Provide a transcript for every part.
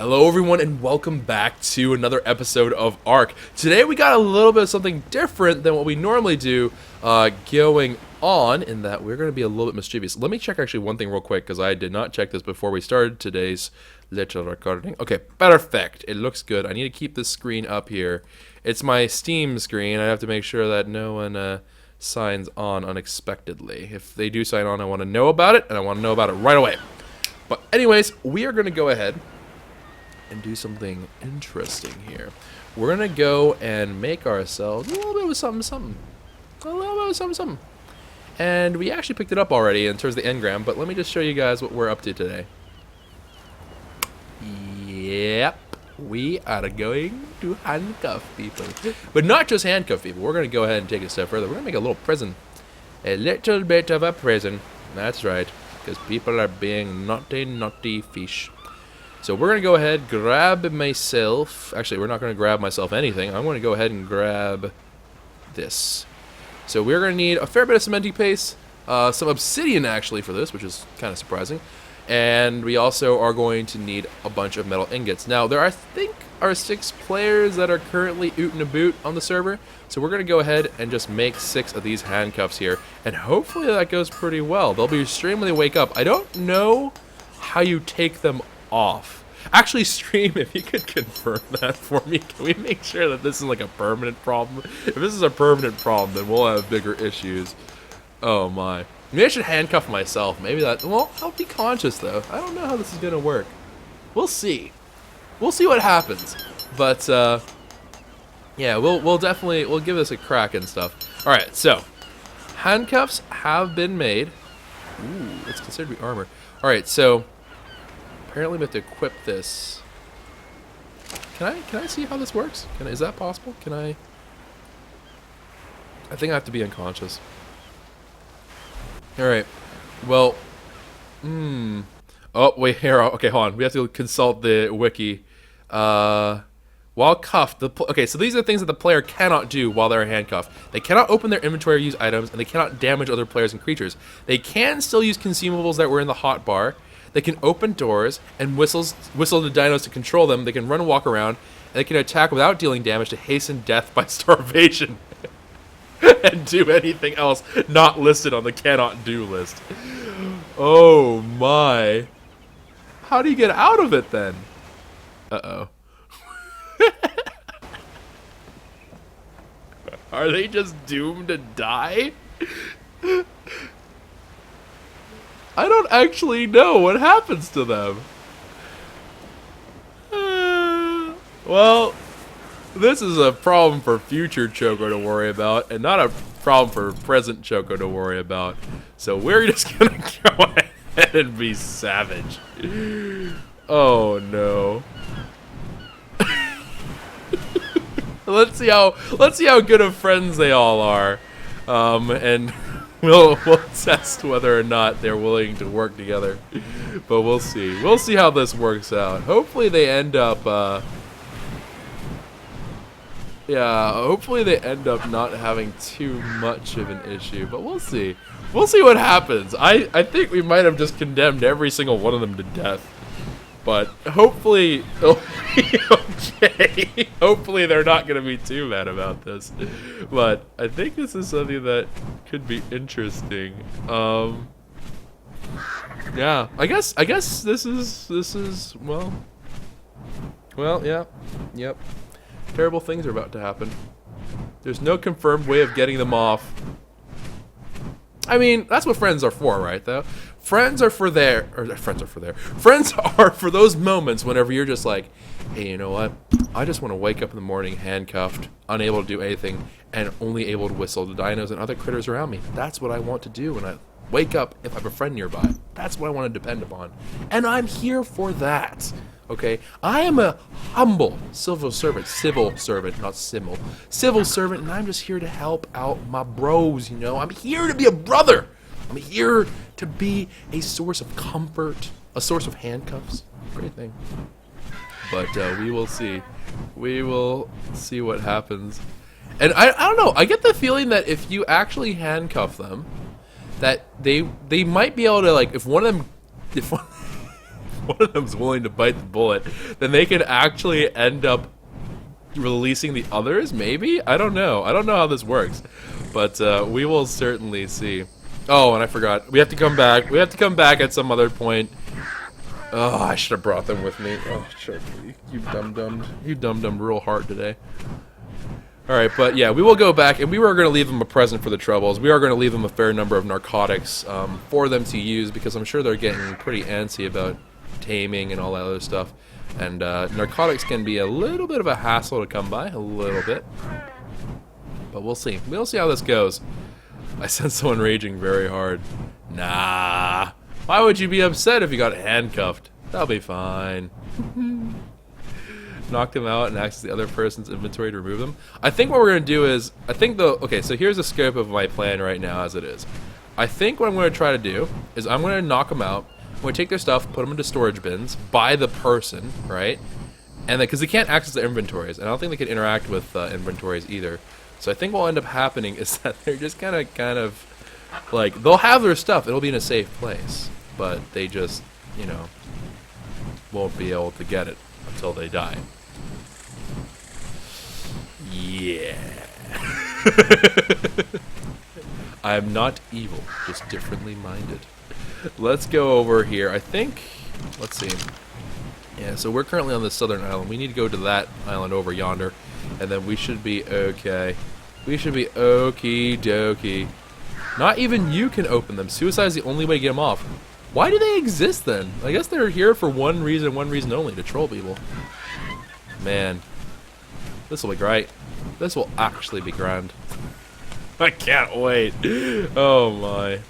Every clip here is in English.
Hello everyone and welcome back to another episode of ARK. Today we got a little bit of something different than what we normally do going on, in that we're going to be a little bit mischievous. Let me check actually one thing real quick, because I did not check this before we started today's little recording. Okay, perfect. It looks good. I need to keep this screen up here. It's my Steam screen. I have to make sure that no one signs on unexpectedly. If they do sign on, I want to know about it, and I want to know about it right away. But anyways, we are going to go ahead and do something interesting here. We're gonna go and make ourselves a little bit of something. And we actually picked it up already in terms of the engram, but let me just show you guys what we're up to today. Yep, we are going to handcuff people. But not just handcuff people, we're gonna go ahead and take it a step further. We're gonna make a little prison. A little bit of a prison. That's right, because people are being naughty fish. So we're going to go ahead, grab myself. Actually, we're not going to grab myself anything. I'm going to go ahead and grab this. So we're going to need a fair bit of cementing paste, some obsidian actually for this, which is kind of surprising. And we also are going to need a bunch of metal ingots. Now, there I think are 6 players that are currently oot and a boot on the server. So we're going to go ahead and just make 6 of these handcuffs here. And hopefully that goes pretty well. They'll be stream when they wake up. I don't know how you take them off. Actually, stream, if you could confirm that for me. Can we make sure that this is like a permanent problem? If this is a permanent problem, then we'll have bigger issues. Oh my. Maybe I should handcuff myself. Maybe that, well, I'll be conscious though. I don't know how this is gonna work. We'll see. We'll see what happens. But yeah, we'll definitely give this a crack and stuff. All right, so handcuffs have been made. Ooh, it's considered to be armor. All right, so apparently we have to equip this. Can I see how this works? Is that possible? I think I have to be unconscious. Alright. Well, oh, wait, here. Okay, hold on. We have to consult the wiki. While cuffed, okay, so these are things that the player cannot do while they're handcuffed. They cannot open their inventory or use items, and they cannot damage other players and creatures. They can still use consumables that were in the hotbar. They can open doors and whistle to dinos to control them. They can run and walk around. And they can attack without dealing damage to hasten death by starvation. And do anything else not listed on the cannot do list. Oh my. How do you get out of it then? Uh-oh. Are they just doomed to die? I don't actually know what happens to them. Well, this is a problem for future Choco to worry about, and not a problem for present Choco to worry about. So we're just gonna go ahead and be savage. Oh no. Let's see how good of friends they all are, and we'll test whether or not they're willing to work together. But we'll see. We'll see how this works out. Hopefully they end up hopefully they end up not having too much of an issue, but we'll see. We'll see what happens. I think we might have just condemned every single one of them to death. But hopefully it'll be okay. Hopefully they're not going to be too mad about this. But I think this is something that could be interesting. Yeah, I guess this is well, yeah, yep. Terrible things are about to happen. There's no confirmed way of getting them off. I mean, that's what friends are for, right, though? Friends are for those moments whenever you're just like, hey, you know what? I just want to wake up in the morning handcuffed, unable to do anything, and only able to whistle to dinos and other critters around me. That's what I want to do when I wake up if I have a friend nearby. That's what I want to depend upon. And I'm here for that. Okay? I am a humble civil servant, not civil servant, and I'm just here to help out my bros, you know? I'm here to be a brother. I'm here to be a source of comfort, a source of handcuffs. Great thing. But we will see. We will see what happens. And I don't know. I get the feeling that if you actually handcuff them, that they might be able to, like, if one of them one of them's willing to bite the bullet, then they could actually end up releasing the others, maybe? I don't know. I don't know how this works. But we will certainly see. Oh, and I forgot. We have to come back. We have to come back at some other point. Oh, I should have brought them with me. Oh, Choco, you dum-dummed. You dum-dummed real hard today. Alright, but yeah, we will go back, and we were going to leave them a present for the Troubles. We are going to leave them a fair number of narcotics for them to use, because I'm sure they're getting pretty antsy about taming and all that other stuff. And narcotics can be a little bit of a hassle to come by, a little bit. But we'll see. We'll see how this goes. I sense someone raging very hard. Nah. Why would you be upset if you got handcuffed? That'll be fine. Knock them out and access the other person's inventory to remove them. I think what we're going to do is, okay, so here's the scope of my plan right now as it is. I think what I'm going to try to do is I'm going to knock them out. I'm going to take their stuff, put them into storage bins by the person, right? And then, because they can't access their inventories, and I don't think they can interact with inventories either. So I think what will end up happening is that they're just kind of, like, they'll have their stuff. It'll be in a safe place. But they just, you know, won't be able to get it until they die. Yeah. I am not evil, just differently minded. Let's go over here. I think, let's see. Yeah, so we're currently on the southern island. We need to go to that island over yonder, and then we should be okay. We should be okie dokie. Not even you can open them. Suicide is the only way to get them off. Why do they exist then? I guess they're here for one reason only, to troll people. Man. This will be great. This will actually be grand. I can't wait. Oh my.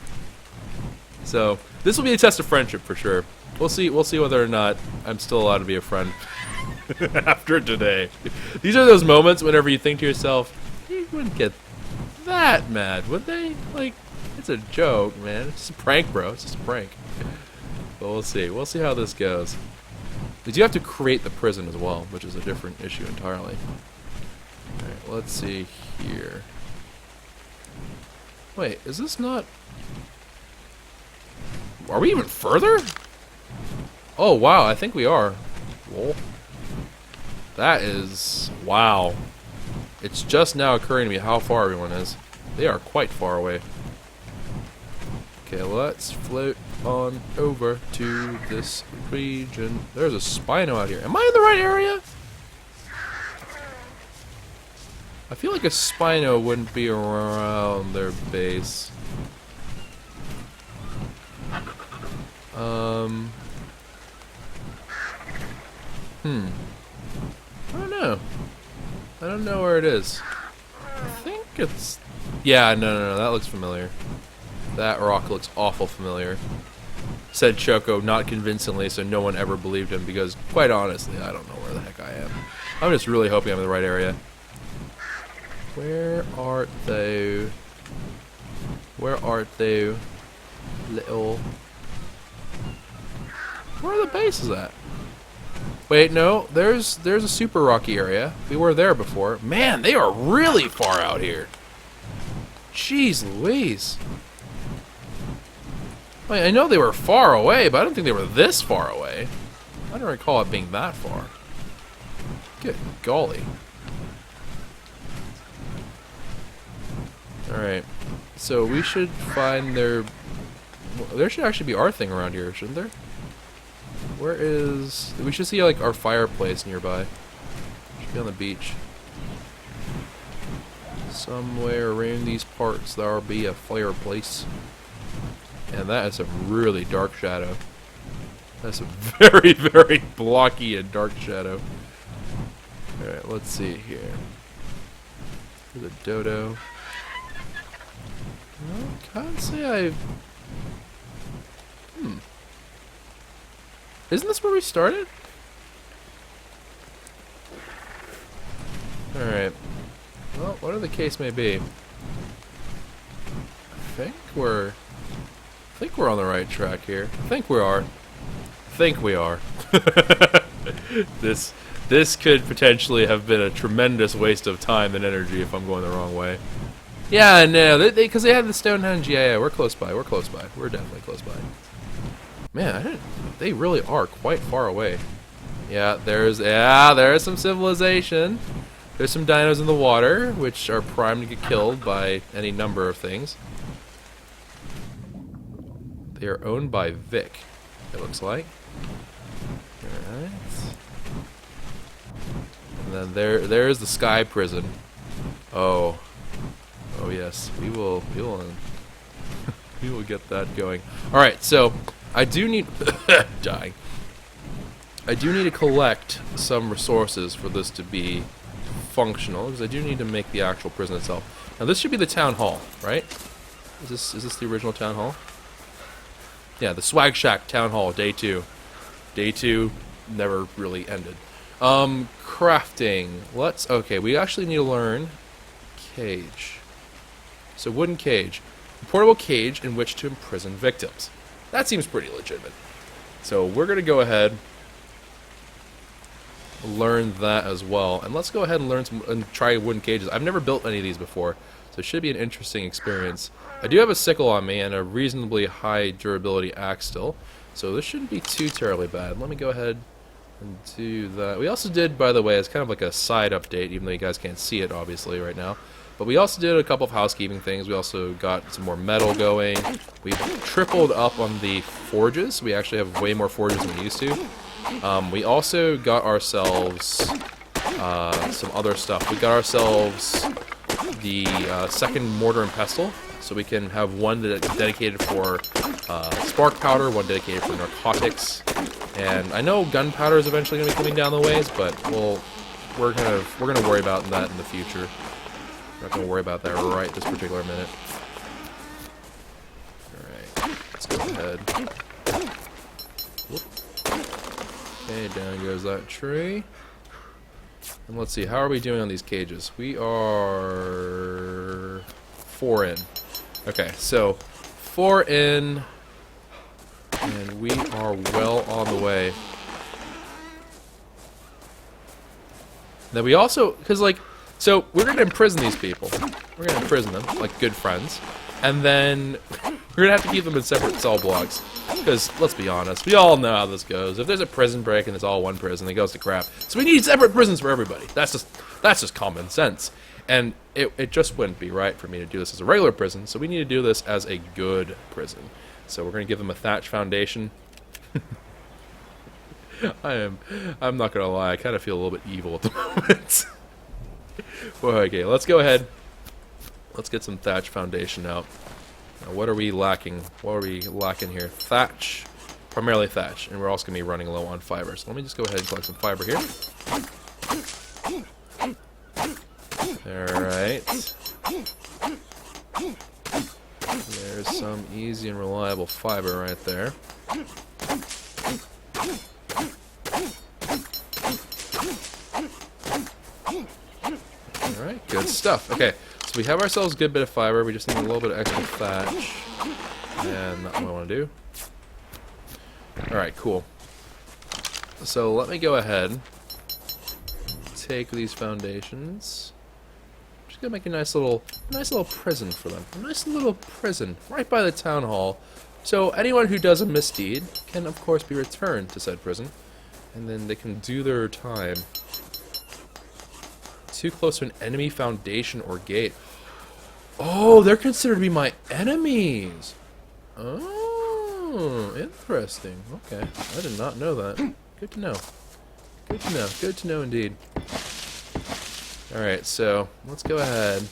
So, this will be a test of friendship for sure. We'll see whether or not I'm still allowed to be a friend after today. These are those moments whenever you think to yourself, you wouldn't get that mad, would they? Like, it's a joke, man. It's just a prank, bro. It's just a prank. But we'll see. We'll see how this goes. Because you have to create the prison as well, which is a different issue entirely. Alright, let's see here. Wait, is this not... Are we even further? Oh, wow, I think we are. Whoa. That is... Wow. It's just now occurring to me how far everyone is. They are quite far away. Okay, let's float on over to this region. There's a Spino out here. Am I in the right area? I feel like a Spino wouldn't be around their base. I don't know. I don't know where it is. I think it's... Yeah, no, that looks familiar. That rock looks awful familiar. Said Choco, not convincingly, so no one ever believed him, because, quite honestly, I don't know where the heck I am. I'm just really hoping I'm in the right area. Where art thou? Where art thou, little... Where are the bases at? Wait, no, there's a super rocky area. We were there before. Man, they are really far out here. Jeez Louise. I know they were far away, but I don't think they were this far away. I don't recall it being that far. Good golly. Alright. So we should find their... There should actually be our thing around here, shouldn't there? Where is... We should see, like, our fireplace nearby. Should be on the beach. Somewhere around these parts there'll be a fireplace. And that is a really dark shadow. That's a very, very blocky and dark shadow. Alright, let's see here. There's a dodo. Well, can't say I've... Isn't this where we started? Alright. Well, whatever the case may be. I think we're on the right track here. I think we are. This could potentially have been a tremendous waste of time and energy if I'm going the wrong way. Yeah, no, because they have the Stonehenge. Yeah, we're close by. We're definitely close by. Man, they really are quite far away. Yeah, there's some civilization. There's some dinos in the water, which are primed to get killed by any number of things. They are owned by Vic, it looks like. Alright. And then there's the Sky Prison. Oh. Oh yes. We will we will get that going. Alright, so I do need dying. I do need to collect some resources for this to be functional, because I do need to make the actual prison itself. Now this should be the town hall, right? Is this the original town hall? Yeah, the Swag Shack town hall, day 2. Day 2 never really ended. Crafting. Okay, we actually need to learn cage. So wooden cage. A portable cage in which to imprison victims. That seems pretty legitimate. So we're going to go ahead learn that as well. And let's go ahead and learn and try wooden cages. I've never built any of these before, so it should be an interesting experience. I do have a sickle on me and a reasonably high durability axe still, so this shouldn't be too terribly bad. Let me go ahead and do that. We also did, by the way, it's kind of like a side update, even though you guys can't see it obviously right now, but we also did a couple of housekeeping things. We also got some more metal going. We tripled up on the forges. We actually have way more forges than we used to. We also got ourselves some other stuff. We got ourselves the second mortar and pestle, so we can have one dedicated for spark powder, one dedicated for narcotics, and I know gunpowder is eventually going to be coming down the ways, but we're gonna worry about that in the future. We're not going to worry about that right this particular minute. All right, let's go ahead. Whoop. Okay, down goes that tree. And let's see, how are we doing on these cages? We are 4 in. Okay, so 4 in, and we are well on the way. Then we also, so we're going to imprison these people. We're going to imprison them, like good friends. And then we're going to have to keep them in separate cell blocks. Because, let's be honest, we all know how this goes. If there's a prison break and it's all one prison, it goes to crap. So we need separate prisons for everybody. That's just common sense. And it just wouldn't be right for me to do this as a regular prison, so we need to do this as a good prison. So we're going to give them a thatch foundation. I'm not going to lie, I kind of feel a little bit evil at the moment. Well, okay, let's go ahead. Let's get some thatch foundation out. Now, what are we lacking? What are we lacking here? Thatch. Primarily thatch. And we're also going to be running low on fiber. So let me just go ahead and collect some fiber here. Alright. There's some easy and reliable fiber right there. Alright, good stuff. Okay, so we have ourselves a good bit of fiber. We just need a little bit of extra thatch. And not what I want to do. Alright, cool. So let me go ahead. Take these foundations. Just gonna make a nice little prison for them. A nice little prison right by the town hall. So anyone who does a misdeed can, of course, be returned to said prison, and then they can do their time. Too close to an enemy foundation or gate. Oh, they're considered to be my enemies. Oh, interesting. Okay, I did not know that. Good to know. Good to know. Good to know indeed. Alright, so let's go ahead.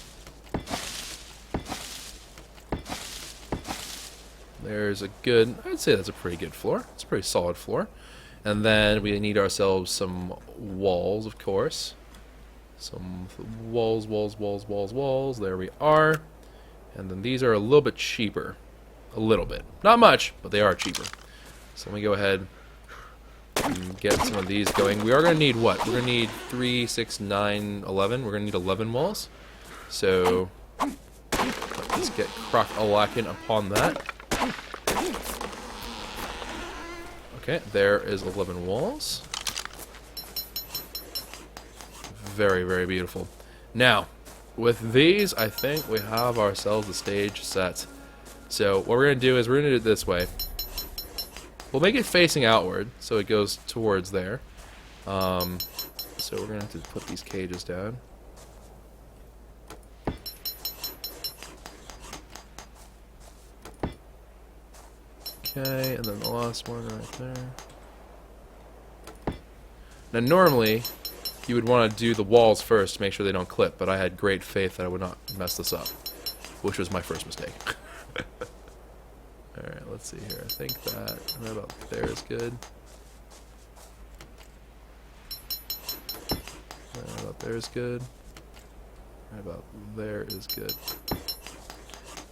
There's a good, I'd say that's a pretty good floor. It's a pretty solid floor. And then we need ourselves some walls, of course. Some walls. There we are. And then these are a little bit cheaper. A little bit. Not much, but they are cheaper. So let me go ahead and get some of these going. We are going to need what? We're going to need 3, 6, 9, 11. We're going to need 11 walls. So let's get crock-a-lackin' upon that. Okay, there is 11 walls. Very, very beautiful. Now, with these, I think we have ourselves the stage set. So what we're going to do is we're going to do it this way. We'll make it facing outward, so it goes towards there. So we're gonna have to put these cages down. Okay, and then the last one right there. Now normally, you would want to do the walls first to make sure they don't clip, but I had great faith that I would not mess this up, which was my first mistake. Alright, let's see here. I think that right about there is good. Right about there is good. Right about there is good.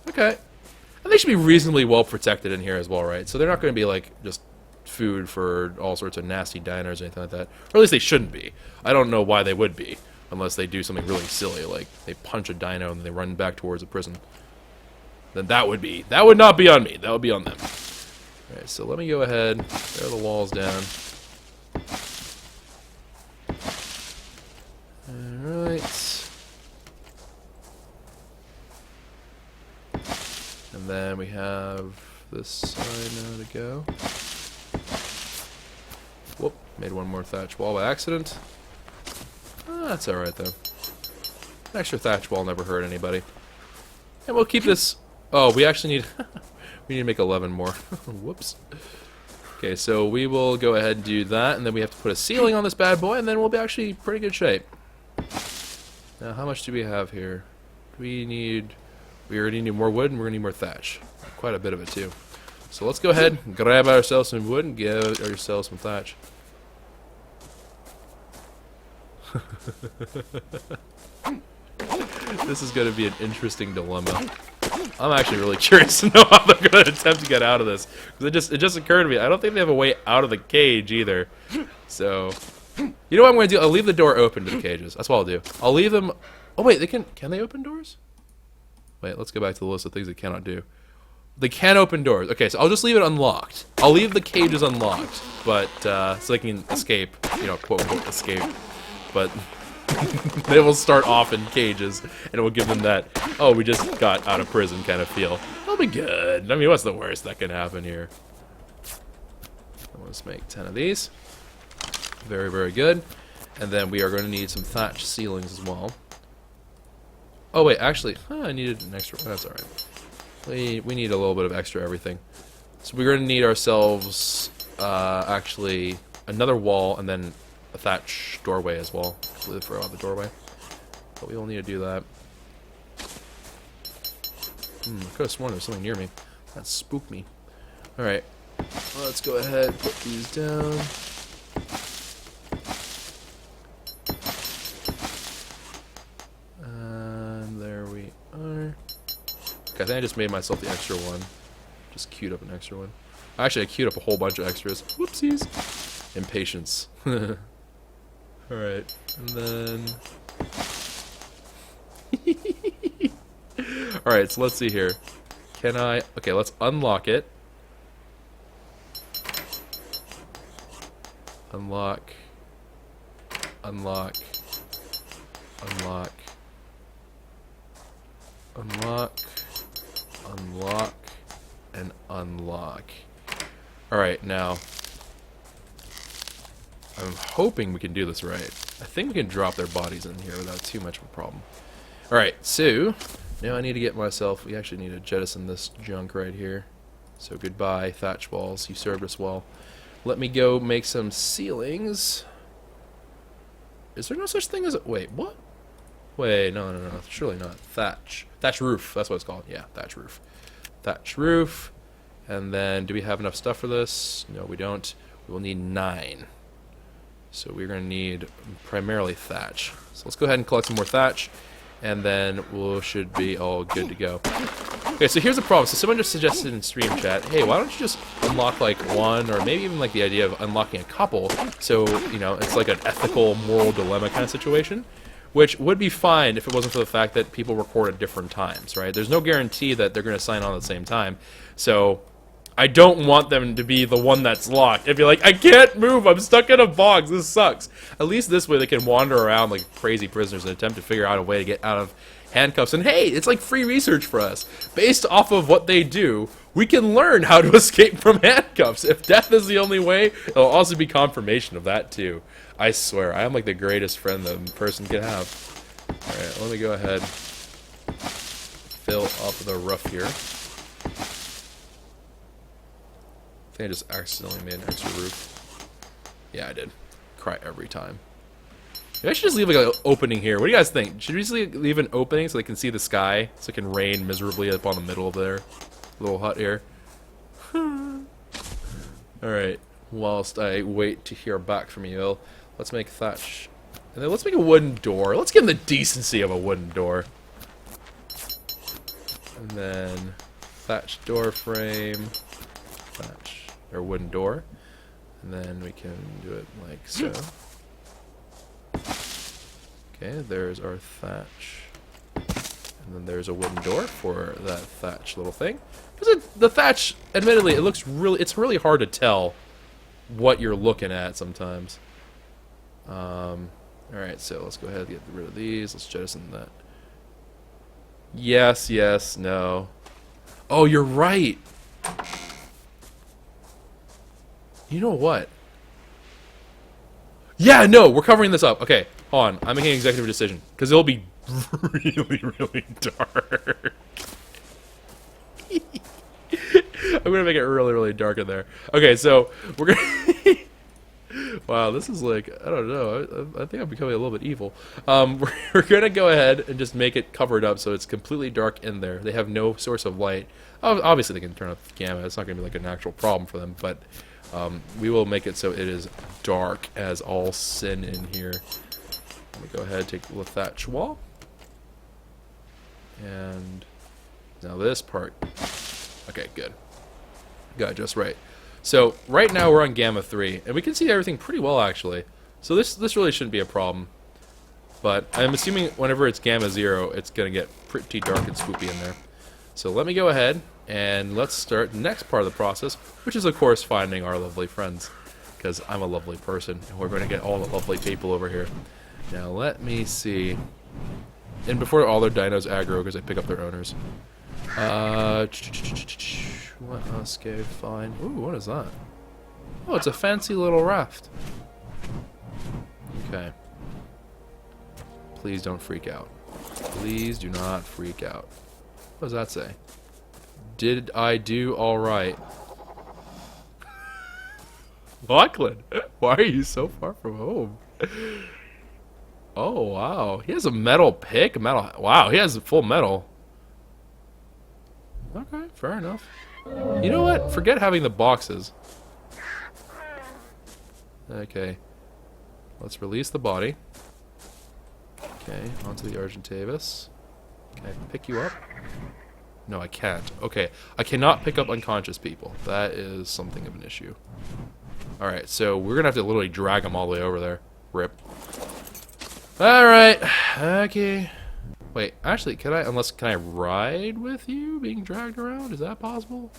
Okay. And they should be reasonably well protected in here as well, right? So they're not going to be like just food for all sorts of nasty diners or anything like that. Or at least they shouldn't be. I don't know why they would be, unless they do something really silly, like they punch a dino and they run back towards a prison. Then that would not be on me. That would be on them. Alright, so let me go ahead, tear the walls down. Alright. And then we have this side now to go. Whoop, made one more thatch wall by accident. That's alright though. An extra thatch wall never hurt anybody. And we'll keep this... Oh, we actually need... we need to make 11 more. Whoops. Okay, so we will go ahead and do that, and then we have to put a ceiling on this bad boy, and then we'll be actually pretty good shape. Now, how much do we have here? We already need more wood, and we're going to need more thatch. Quite a bit of it, too. So let's go ahead and grab ourselves some wood and get ourselves some thatch. This is going to be an interesting dilemma. I'm actually really curious to know how they're going to attempt to get out of this. Because it just occurred to me, I don't think they have a way out of the cage either. So, you know what I'm going to do? I'll leave the door open to the cages. That's what I'll do. I'll leave them... Oh wait, can they open doors? Wait, let's go back to the list of things they cannot do. They can open doors. Okay, so I'll just leave it unlocked. I'll leave the cages unlocked, but so they can escape, you know, quote unquote escape. But they will start off in cages, and it will give them that, oh, we just got out of prison kind of feel. That'll be good. I mean, what's the worst that can happen here? Let's make 10 of these. Very, very good. And then we are going to need some thatch ceilings as well. Oh wait, actually, I needed an extra. That's all right. We need a little bit of extra everything. So we're going to need ourselves actually another wall and then a thatch doorway as well. Completely forgot about the doorway, but we will need to do that. I could have sworn there was something near me. That spooked me. All right, let's go ahead and put these down. I think I just made myself the extra one. Just queued up an extra one. Actually, I queued up a whole bunch of extras. Whoopsies. Impatience. Alright. And then... Alright, so let's see here. Can I... Okay, let's unlock it. Unlock. Unlock. Unlock. Unlock. Unlock. And unlock. Alright, now... I'm hoping we can do this right. I think we can drop their bodies in here without too much of a problem. Alright, so... Now I need to get myself... We actually need to jettison this junk right here. So goodbye, thatch walls. You served us well. Let me go make some ceilings. Is there no such thing as... Wait, what? Wait, no, surely not. Thatch. Thatch roof, that's what it's called. Yeah, thatch roof. Thatch roof. And then, do we have enough stuff for this? No, we don't. We will need 9. So we're going to need primarily thatch. So let's go ahead and collect some more thatch. And then we should be all good to go. Okay, so here's the problem. So someone just suggested in stream chat, hey, why don't you just unlock like one, or maybe even like the idea of unlocking a couple, so, you know, it's like an ethical, moral dilemma kind of situation, which would be fine if it wasn't for the fact that people record at different times, right? There's no guarantee that they're going to sign on at the same time, so I don't want them to be the one that's locked and be like, I can't move, I'm stuck in a box, this sucks. At least this way they can wander around like crazy prisoners and attempt to figure out a way to get out of handcuffs, and hey, it's like free research for us. Based off of what they do, we can learn how to escape from handcuffs. If death is the only way, it'll also be confirmation of that too. I swear, I am like the greatest friend that a person can have. Alright, let me go ahead. Fill up the roof here. I think I just accidentally made an extra roof. Yeah, I did. Cry every time. Maybe I should just leave like an opening here. What do you guys think? Should we just leave an opening so they can see the sky? So it can rain miserably up on the middle of their little hut here. Alright, whilst I wait to hear back from you, let's make thatch. And then let's make a wooden door. Let's give them the decency of a wooden door. And then thatch door frame. Thatch, or wooden door. And then we can do it like so. Okay, there's our thatch. And then there's a wooden door for that thatch little thing. Because the thatch, admittedly, it's really hard to tell what you're looking at sometimes. Alright, so let's go ahead and get rid of these. Let's jettison that. Yes, yes, no. Oh, you're right. You know what? Yeah, no, we're covering this up. Okay, hold on. I'm making an executive decision. Because it'll be really, really dark. I'm going to make it really, really dark in there. Okay, so we're going to... Wow, this is like, I don't know. I think I'm becoming a little bit evil. We're going to go ahead and just make it covered up so it's completely dark in there. They have no source of light. Obviously, they can turn off the gamma. It's not going to be like an actual problem for them, but we will make it so it is dark as all sin in here. Let me go ahead and take the thatch wall. And now this part. Okay, good. Got it just right. So right now we're on gamma 3, and we can see everything pretty well actually. So this really shouldn't be a problem. But I'm assuming whenever it's gamma 0, it's gonna get pretty dark and swoopy in there. So let me go ahead and let's start the next part of the process, which is of course finding our lovely friends, because I'm a lovely person, and we're gonna get all the lovely people over here. Now let me see. And before all their dinos aggro, because I pick up their owners. What else can I find? Ooh, what is that? Oh, it's a fancy little raft. Okay. Please don't freak out. Please do not freak out. What does that say? Did I do alright? Lachlan, why are you so far from home? Oh, wow. He has a metal pick? Wow, he has full metal. Okay, fair enough. You know what? Forget having the boxes. Okay. Let's release the body. Okay, onto the Argentavis. Can I pick you up? No, I can't. Okay, I cannot pick up unconscious people. That is something of an issue. Alright, so we're gonna have to literally drag them all the way over there. Rip. Alright, okay. Wait, actually, can I ride with you being dragged around? Is that possible?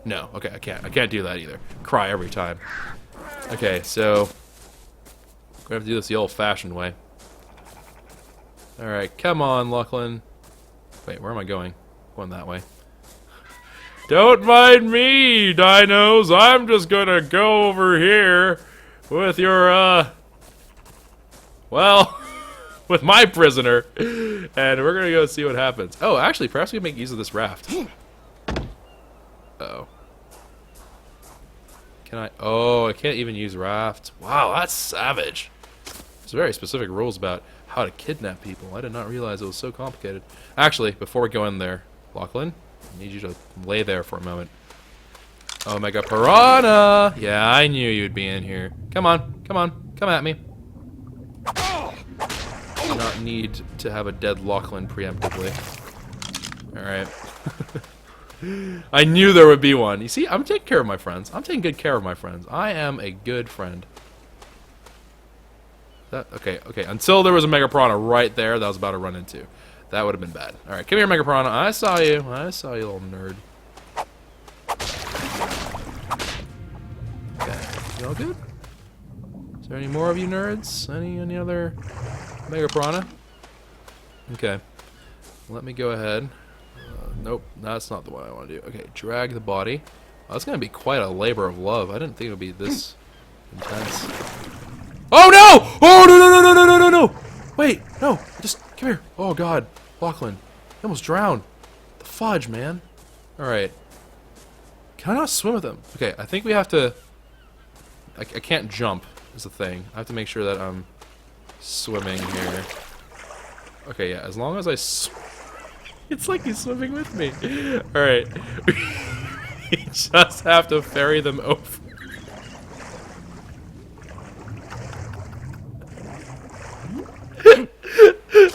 No, okay, I can't do that either. Cry every time. Okay, so we're gonna have to do this the old-fashioned way. Alright, come on, Lachlan. Wait, where am I going? Going that way. Don't mind me, dinos. I'm just gonna go over here with your, well, with my prisoner, and we're gonna go see what happens. Oh, actually, perhaps we can make use of this raft. Uh-oh. Can I? Oh, I can't even use rafts. Wow, that's savage. There's very specific rules about how to kidnap people. I did not realize it was so complicated. Actually, before we go in there, Lachlan, I need you to lay there for a moment. Omega Piranha! Yeah, I knew you'd be in here. Come on, come on, come at me. Do not need to have a dead Lachlan preemptively. Alright. I knew there would be one. You see, I'm taking care of my friends. I'm taking good care of my friends. I am a good friend. Okay, until there was a Mega Piranha right there that I was about to run into. That would have been bad. Alright, come here, Mega Piranha. I saw you, little nerd. Okay, you all good? Is there any more of you nerds? Any other Mega Piranha? Okay. Let me go ahead. Nope, that's not the one I want to do. Okay, drag the body. Oh, that's going to be quite a labor of love. I didn't think it would be this intense. Oh no! Oh no no no no no no no no! Wait, no, just come here. Oh god, Lachlan, you almost drowned. The fudge, man. All right. Can I not swim with him? Okay, I think we have to. I can't jump. Is the thing. I have to make sure that I'm swimming here. Okay, yeah. As long as I. It's like he's swimming with me. All right. We just have to ferry them over.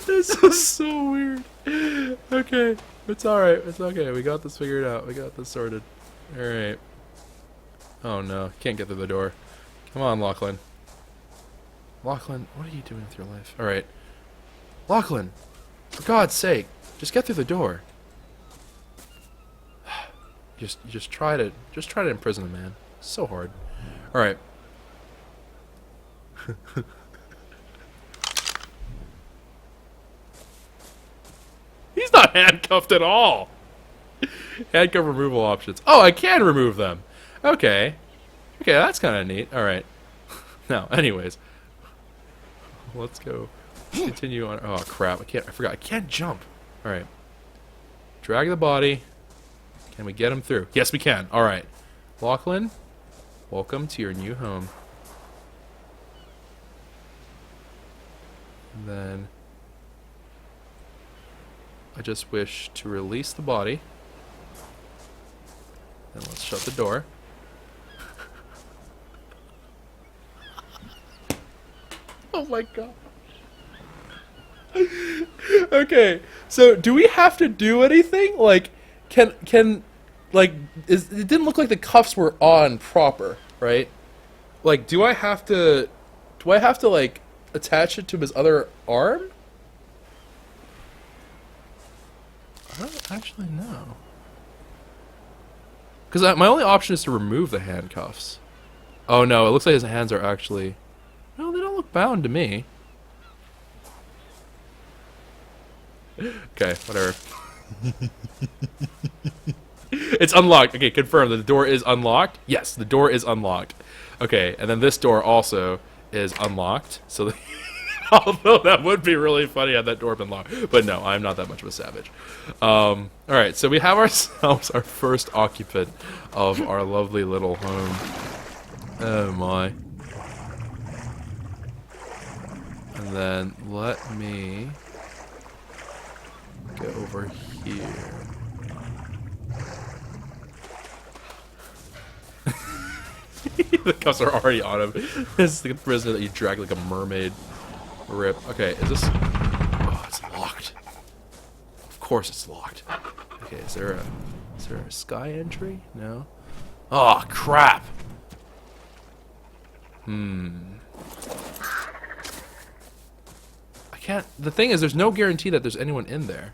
This is so weird. Okay, it's alright. It's okay. We got this figured out. We got this sorted. Alright. Oh no. Can't get through the door. Come on, Lachlan. Lachlan, what are you doing with your life? Alright. Lachlan! For God's sake, just get through the door. Just try to imprison a man. It's so hard. Alright. He's not handcuffed at all. Handcuff removal options. Oh, I can remove them. Okay. Okay, that's kind of neat. All right. Now, anyways, let's go. Continue on. Oh crap! I forgot. I can't jump. All right. Drag the body. Can we get him through? Yes, we can. All right. Lachlan, welcome to your new home. And then I just wish to release the body. Then let's shut the door. Oh my god. Okay, so do we have to do anything? Like, can like it didn't look like the cuffs were on proper, right? Like, do I have to like attach it to his other arm? I don't actually know. Because my only option is to remove the handcuffs. Oh no, it looks like his hands are actually... No, they don't look bound to me. Okay, whatever. It's unlocked. Okay, confirm that the door is unlocked. Yes, the door is unlocked. Okay, and then this door also is unlocked. So, although that would be really funny had that door been locked. But no, I'm not that much of a savage. Alright, so we have ourselves our first occupant of our lovely little home. Oh my. And then let me go over here. The cuffs are already on him. This is the prisoner that you drag like a mermaid. Rip. Okay, is this... Oh, it's locked. Of course it's locked. Okay, is there a sky entry? No? Oh, crap! I can't... The thing is, there's no guarantee that there's anyone in there.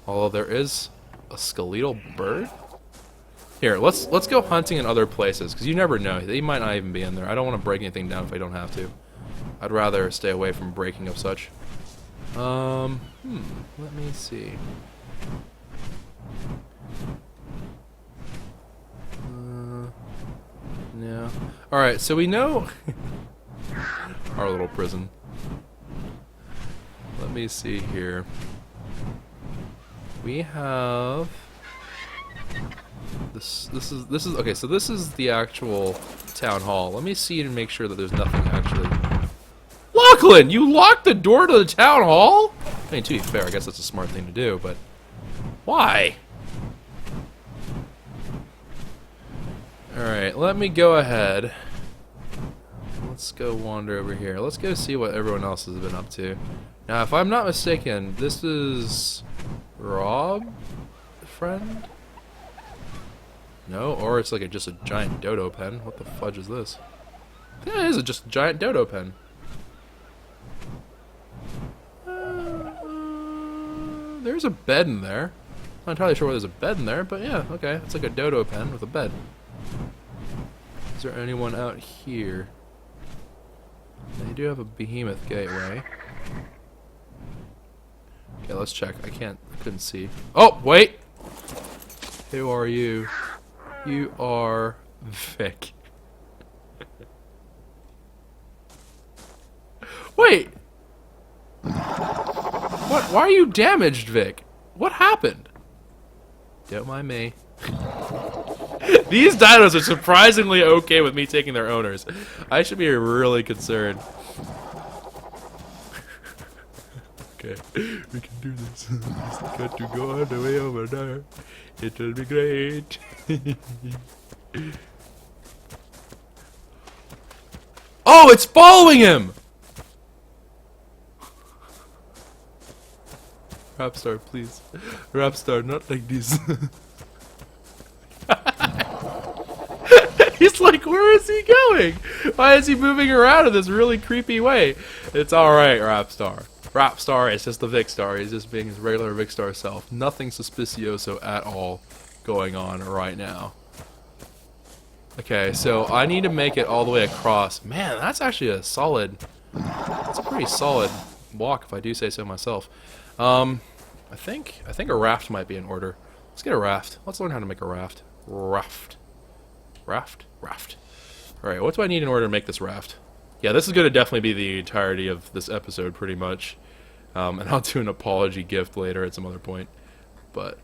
Although there is a skeletal bird? Here, let's go hunting in other places, because you never know. They might not even be in there. I don't want to break anything down if I don't have to. I'd rather stay away from breaking of such. Let me see. No. Alright, so we know our little prison. Let me see here. We have this is okay, so this is the actual town hall. Let me see and make sure that there's nothing actually. Lachlan, you locked the door to the town hall? I mean, to be fair, I guess that's a smart thing to do, but why? Alright, let me go ahead. Let's go wander over here. Let's go see what everyone else has been up to. Now, if I'm not mistaken, this is Rob, friend? No, or it's like just a giant dodo pen. What the fudge is this? Yeah, it is just a giant dodo pen. There's a bed in there. I'm not entirely sure why there's a bed in there, but yeah, okay. It's like a dodo pen with a bed. Is there anyone out here? They do have a behemoth gateway. Okay, let's check. I couldn't see. Oh, wait! Who are you? You are Vic. Wait! What? Why are you damaged, Vic? What happened? Don't mind me. These dinos are surprisingly okay with me taking their owners. I should be really concerned. Okay, we can do this. Just got to go all the way over there. It will be great. Oh, it's following him! Rapstar, please. Rapstar, not like this. He's like, where is he going? Why is he moving around in this really creepy way? It's alright, Rapstar. Rapstar is just the Vicstar. He's just being his regular Vicstar self. Nothing suspicioso at all going on right now. Okay, so I need to make it all the way across. Man, that's actually a solid... That's a pretty solid walk, if I do say so myself. I think a raft might be in order. Let's get a raft. Let's learn how to make a raft. Raft. Alright, what do I need in order to make this raft? Yeah, this is going to definitely be the entirety of this episode, pretty much. And I'll do an apology gift later at some other point. But,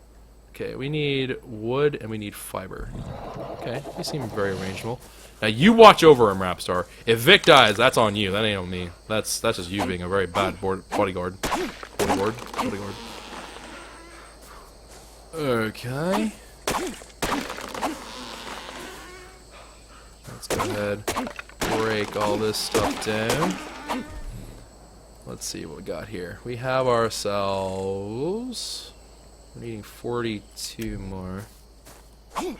okay, we need wood and we need fiber. Okay, you seem very arrangeable. Now, you watch over him, Rapstar. If Vic dies, that's on you. That ain't on me. That's just you being a very bad bodyguard. Bodyguard. Okay. Let's go ahead, break all this stuff down. Let's see what we got here. We have ourselves... We're needing 42 more. Okay,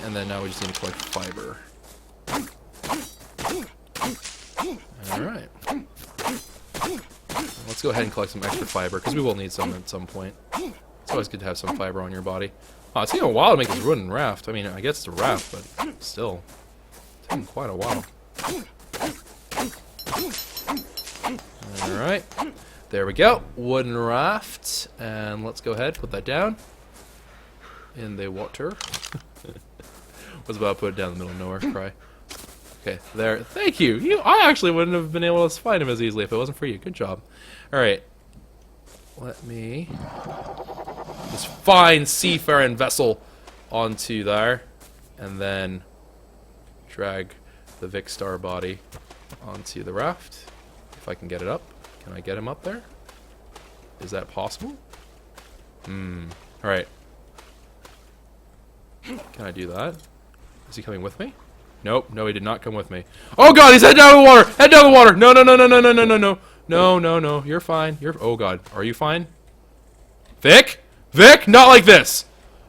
and then now we just need to collect fiber. Alright. Let's go ahead and collect some extra fiber, because we will need some at some point. It's always good to have some fiber on your body. Oh, it's taking a while to make this wooden raft. I mean, I guess it's a raft, but still. It's taking quite a while. Alright. There we go. Wooden raft. And let's go ahead, put that down. In the water. Was about to put it down in the middle of nowhere. Cry. Okay, there. Thank you. I actually wouldn't have been able to find him as easily if it wasn't for you. Good job. Alright. Let me... this fine seafaring vessel onto there, and then drag the Vicstar body onto the raft. If I can get it up. Can I get him up there? Is that possible? Alright. Can I do that? Is he coming with me? Nope. No, he did not come with me. Oh god, he's heading down the water! Head down the water! No. No, you're fine. Oh god, are you fine? Vic? Vic, not like this!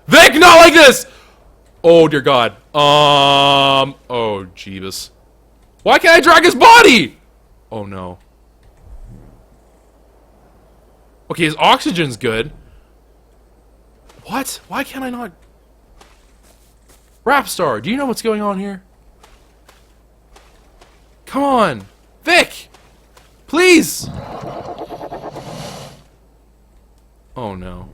Vic, not like this! Oh dear god. Oh Jeebus. Why can't I drag his body? Oh no. Okay, his oxygen's good. What? Why can't I not... Rapstar, do you know what's going on here? Come on! Vic! Please! Oh no.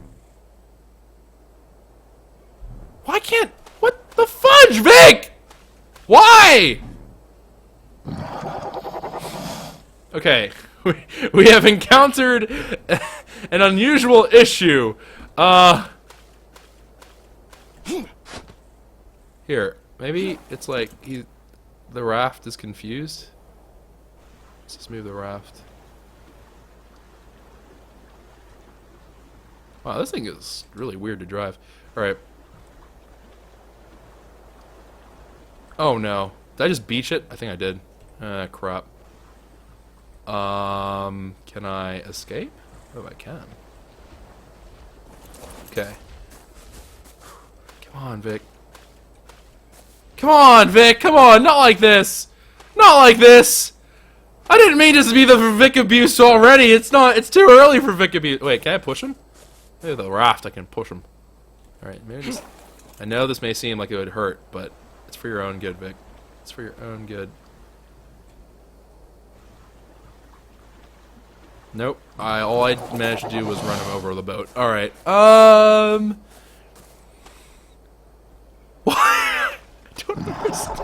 Why can't... What the fudge, Vic? Why? Okay. We have encountered an unusual issue. Here, maybe it's like the raft is confused. Let's just move the raft. Wow, this thing is really weird to drive. Alright. Oh no. Did I just beach it? I think I did. Crap. Can I escape? Oh, I can. Okay. Come on, Vic. Come on, Vic! Come on! Not like this! Not like this! I didn't mean this to be the Vic abuse already! It's not- it's too early for Vic abuse- Wait, can I push him? Maybe the raft, I can push him. Alright, maybe just- I know this may seem like it would hurt, but it's for your own good, Vic. It's for your own good. Nope. All I managed to do was run him over the boat. All right. What? I don't understand.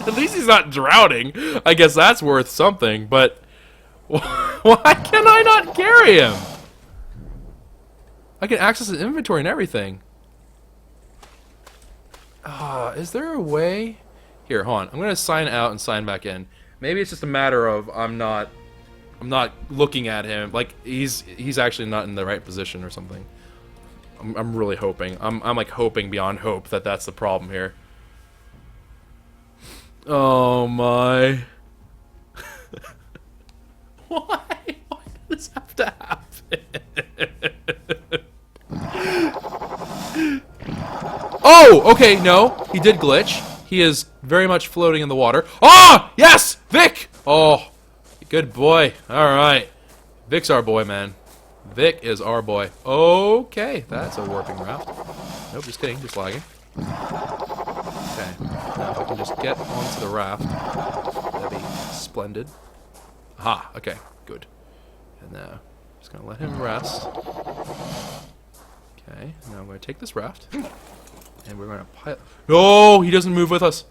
At least he's not drowning. I guess that's worth something. But why can I not carry him? I can access his inventory and everything. Is there a way? Here, hold on. I'm gonna sign out and sign back in. Maybe it's just a matter of I'm not looking at him. Like he's actually not in the right position or something. I'm really hoping. I'm like hoping beyond hope that that's the problem here. Oh my. Why? Why did this have to happen? Oh, okay, no. He did glitch. He is very much floating in the water. Oh, yes! Vic! Oh, good boy. All right. Vic's our boy, man. Vic is our boy. Okay, that's a warping raft. Nope, just kidding. Just lagging. Okay. Now if I can just get onto the raft, that'd be splendid. Aha, okay, good. And now, just gonna let him rest. Okay, now I'm gonna take this raft, and we're gonna pilot. No, he doesn't move with us.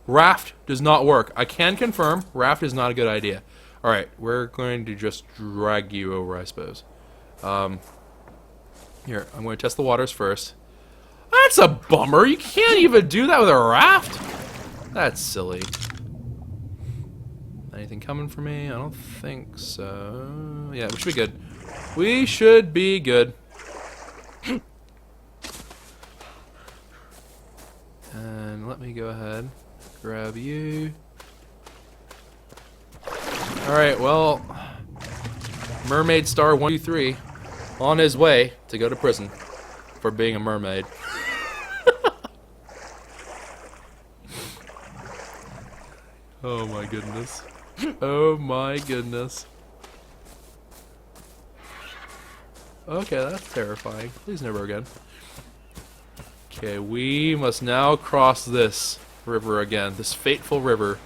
Raft does not work. I can confirm, raft is not a good idea. Alright, we're going to just drag you over, I suppose. Here, I'm going to test the waters first. That's a bummer. You can't even do that with a raft. That's silly. Anything coming for me? I don't think so. Yeah, we should be good. We should be good. And let me go ahead, grab you. Alright, well, Mermaid Star 123 on his way to go to prison for being a mermaid. Oh my goodness. Oh my goodness. Okay, that's terrifying. Please never again. Okay, we must now cross this river again, this fateful river.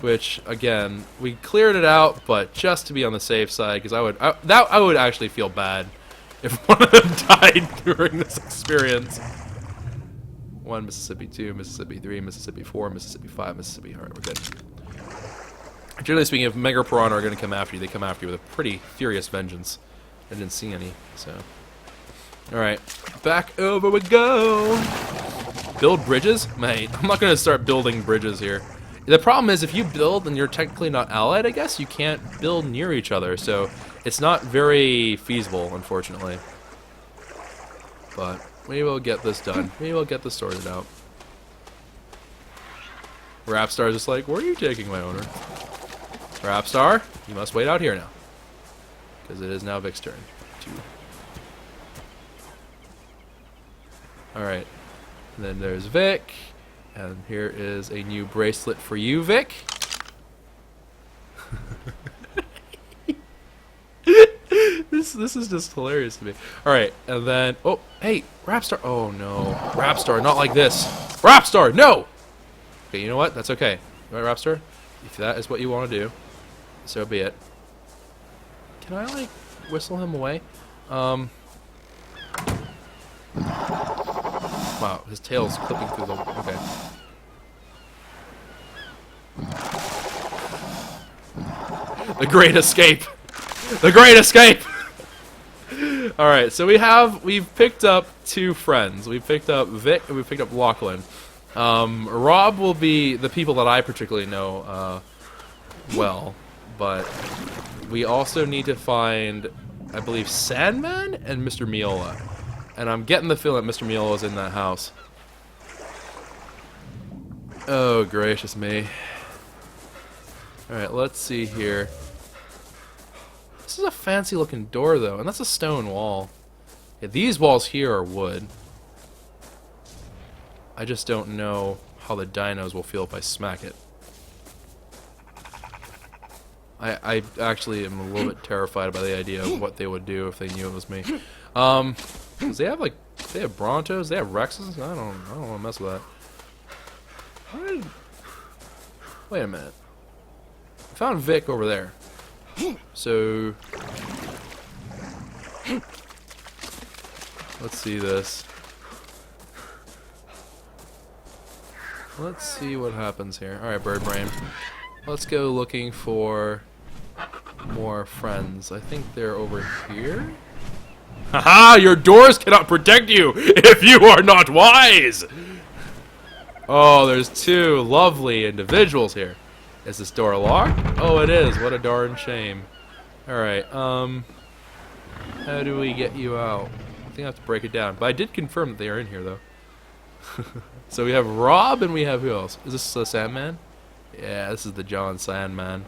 Which, again, we cleared it out, but just to be on the safe side, because I would actually feel bad if one of them died during this experience. 1, Mississippi 2, Mississippi 3, Mississippi 4, Mississippi 5, Mississippi. Alright, we're good. Generally speaking, if Mega Piranha are going to come after you, they come after you with a pretty furious vengeance. I didn't see any, so. Alright, back over we go! Build bridges? Mate, I'm not going to start building bridges here. The problem is, if you build and you're technically not allied, I guess, you can't build near each other, so it's not very feasible, unfortunately. But maybe we'll get this done. Maybe we'll get this sorted out. Rapstar's just like, where are you taking my owner? Rapstar, you must wait out here now. Because it is now Vic's turn. Alright. And then there's Vic. And here is a new bracelet for you, Vic. This is just hilarious to me. Alright, and then... Oh, hey, Rapstar. Oh, no. Rapstar, not like this. Rapstar, no! Okay, you know what? That's okay. Right, Rapstar? If that is what you want to do, so be it. Can I, like, whistle him away? Wow, his tail's clipping through the... Okay. The Great Escape! The Great Escape! Alright, so we've picked up 2 friends. We've picked up Vic and we've picked up Lachlan. Rob will be the people that I particularly know well, but we also need to find, I believe, Sandman and Mr. Miola. And I'm getting the feeling that Mr. Miola is in that house. Oh, gracious me. Alright, let's see here. This is a fancy looking door, though, and that's a stone wall. Yeah, these walls here are wood. I just don't know how the dinos will feel if I smack it. I actually am a little bit terrified by the idea of what they would do if they knew it was me. Cause they have Brontos, they have Rexes. I don't want to mess with that. Wait a minute. I found Vic over there. So let's see this. Let's see what happens here. Alright, bird brain. Let's go looking for more friends. I think they're over here. Haha! Your doors cannot protect you if you are not wise! Oh, there's two lovely individuals here. Is this door locked? Oh, it is. What a darn shame. Alright, how do we get you out? I think I have to break it down. But I did confirm that they are in here, though. So we have Rob and we have who else? Is this the Sandman? Yeah, this is the John Sandman.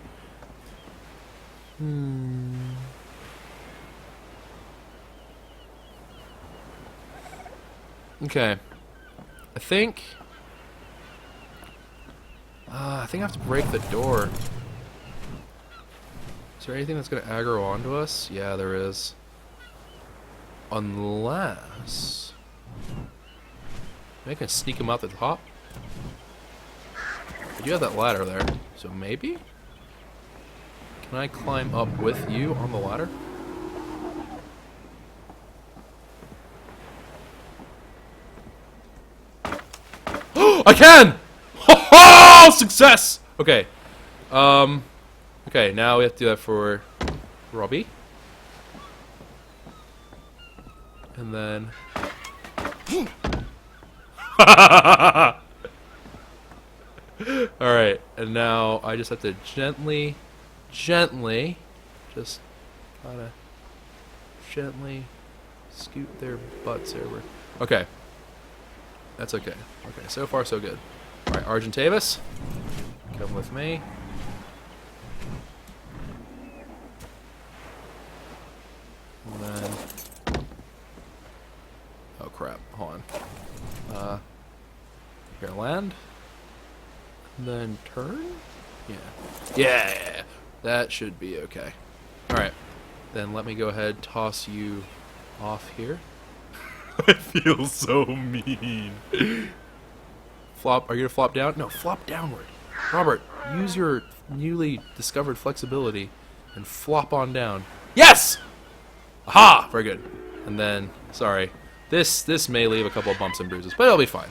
Okay. I think I have to break the door. Is there anything that's going to aggro onto us? Yeah, there is. Unless... maybe I can sneak him out the top? I do have that ladder there, so maybe? Can I climb up with you on the ladder? I can! Oh, success! Okay. Okay, now we have to do that for Robbie. And then... Alright, and now I just have to gently, just gotta gently scoot their butts over. Okay. That's okay. Okay, so far so good. Alright, Argentavis, come with me. And then... oh crap, hold on. Here, land. And then turn? Yeah. Yeah! That should be okay. Alright. Then let me go ahead, toss you off here. I feel so mean. Flop, are you gonna flop down? No, flop downward. Robert, use your newly discovered flexibility and flop on down. Yes! Aha! Very good. And then, sorry. This may leave a couple of bumps and bruises, but it'll be fine.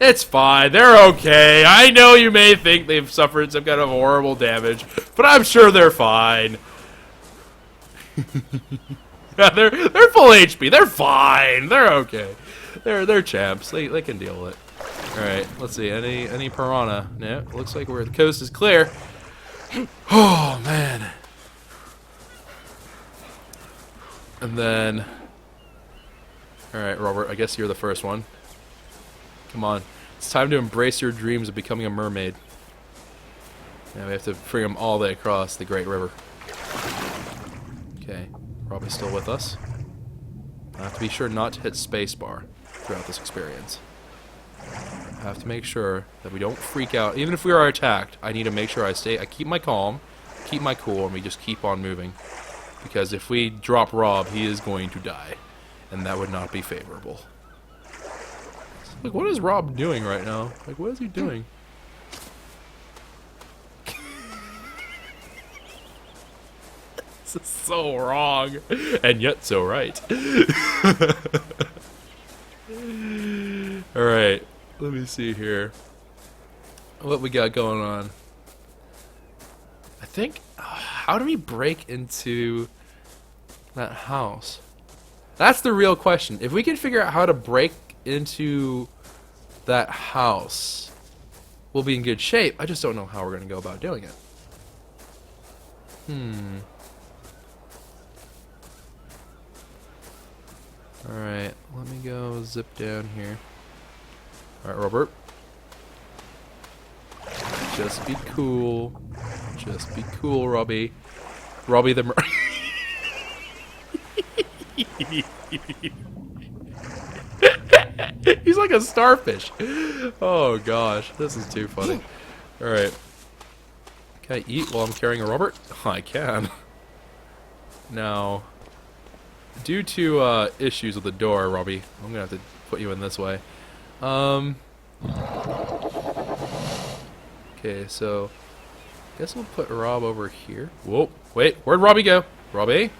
It's fine. They're okay. I know you may think they've suffered some kind of horrible damage, but I'm sure they're fine. Yeah, they're full HP. They're fine. They're okay. They're champs. They can deal with it. All right. Let's see. Any piranha? No. Looks like the coast is clear. Oh man. And then. All right, Robert. I guess you're the first one. Come on. It's time to embrace your dreams of becoming a mermaid. Now we have to bring them all the way across the Great River. Okay. Probably still with us. I have to be sure not to hit spacebar throughout this experience. I have to make sure that we don't freak out. Even if we are attacked, I need to make sure I keep my calm, keep my cool, and we just keep on moving. Because if we drop Rob, he is going to die. And that would not be favorable. Like, what is Rob doing right now? Like, what is he doing? This is so wrong, and yet so right. Alright, let me see here. What we got going on? I think, how do we break into that house? That's the real question. If we can figure out how to break into that house, we'll be in good shape. I just don't know how we're going to go about doing it. Alright, let me go zip down here. Alright, Robert. Just be cool. Just be cool, Robbie. Robbie the He's like a starfish. Oh gosh, this is too funny. Alright. Can I eat while I'm carrying a Robert? Oh, I can. Now, due to issues with the door, Robbie, I'm gonna have to put you in this way. Okay, so Guess we'll put Rob over here. Whoa, wait, where'd Robbie go? Robbie?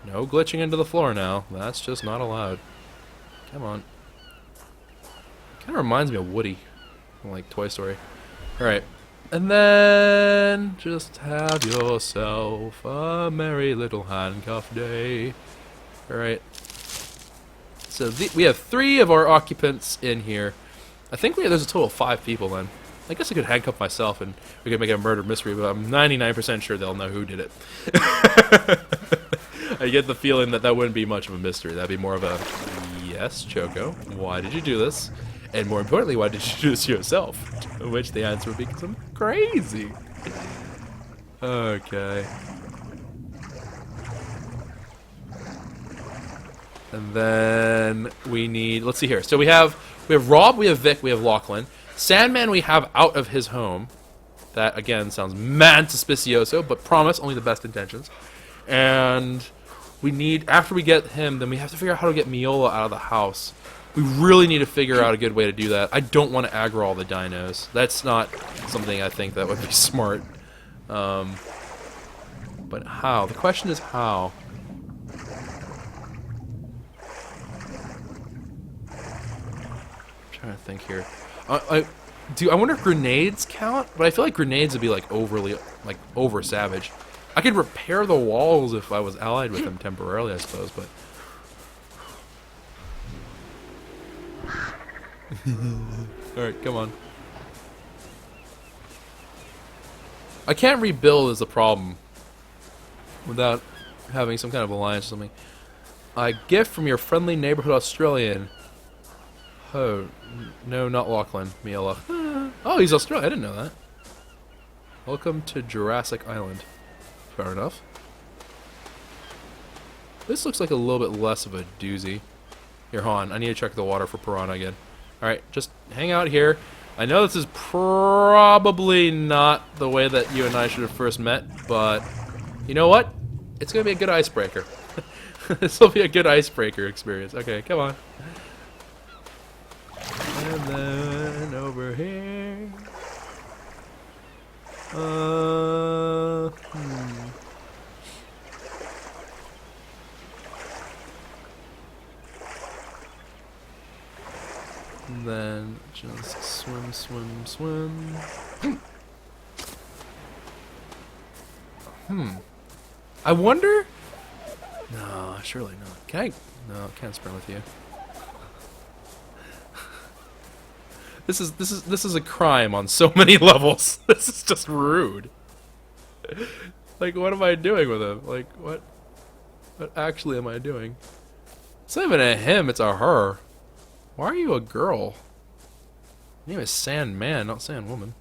No glitching into the floor now. That's just not allowed. Come on. Kind of reminds me of Woody. Like Toy Story. Alright. And then just have yourself a merry little handcuff day. Alright. So we have 3 of our occupants in here. I think there's a total of 5 people then. I guess I could handcuff myself and we could make a murder mystery, but I'm 99% sure they'll know who did it. I get the feeling that wouldn't be much of a mystery. That'd be more of a, yes, Choco, why did you do this? And more importantly, why did you do this to yourself? To which the answer would be, because I'm crazy. Okay. And then we need, let's see here. So we have Rob, we have Vic, we have Lachlan. Sandman we have out of his home. That, again, sounds mad suspicioso, but promise, only the best intentions. And we need, after we get him, then we have to figure out how to get Miola out of the house. We really need to figure out a good way to do that. I don't want to aggro all the dinos. That's not something I think that would be smart. But how? The question is how. I'm trying to think here. I wonder if grenades count? But I feel like grenades would be like over savage. I could repair the walls if I was allied with them temporarily, I suppose, but alright, come on. I can't rebuild is the problem without having some kind of alliance or something. A gift from your friendly neighborhood Australian. Oh, no, not Lachlan. Miola. Oh, he's Australian. I didn't know that. Welcome to Jurassic Island. Fair enough. This looks like a little bit less of a doozy. Here, hold on. I need to check the water for piranha again. Alright, just hang out here. I know this is probably not the way that you and I should have first met, but you know what? It's going to be a good icebreaker. This will be a good icebreaker experience. Okay, come on. And then over here. And then just swim, swim, swim. I wonder. No, surely not. Can I? No, I can't sprint with you. This is a crime on so many levels. This is just rude. Like, what am I doing with him? Like, what actually am I doing? It's not even a him, it's a her. Why are you a girl? Your name is Sandman, not Sandwoman.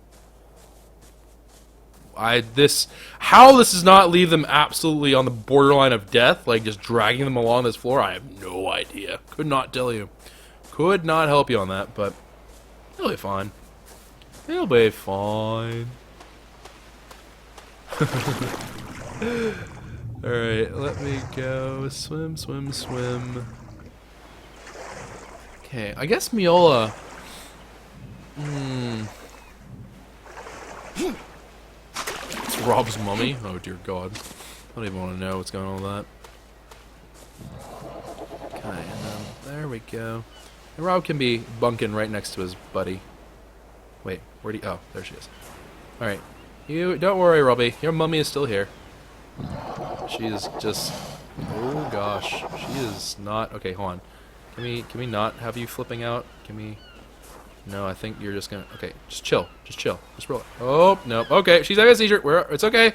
How this does not leave them absolutely on the borderline of death, like just dragging them along this floor, I have no idea. Could not tell you. Could not help you on that, but it'll be fine. It'll be fine. Alright, let me go. Swim, swim, swim. Okay, I guess Miola. It's Rob's mummy. Oh dear God. I don't even want to know what's going on with that. Okay, and then there we go. And Rob can be bunking right next to his buddy. Wait, where'd he? Oh, there she is. Alright. You, don't worry, Robbie. Your mummy is still here. She is just... Oh gosh. She is not... Okay, hold on. Can we not have you flipping out? Can we... No, I think you're just gonna... Okay, just chill. Just chill. Just roll it. Oh, no. Okay, she's having a seizure. It's okay.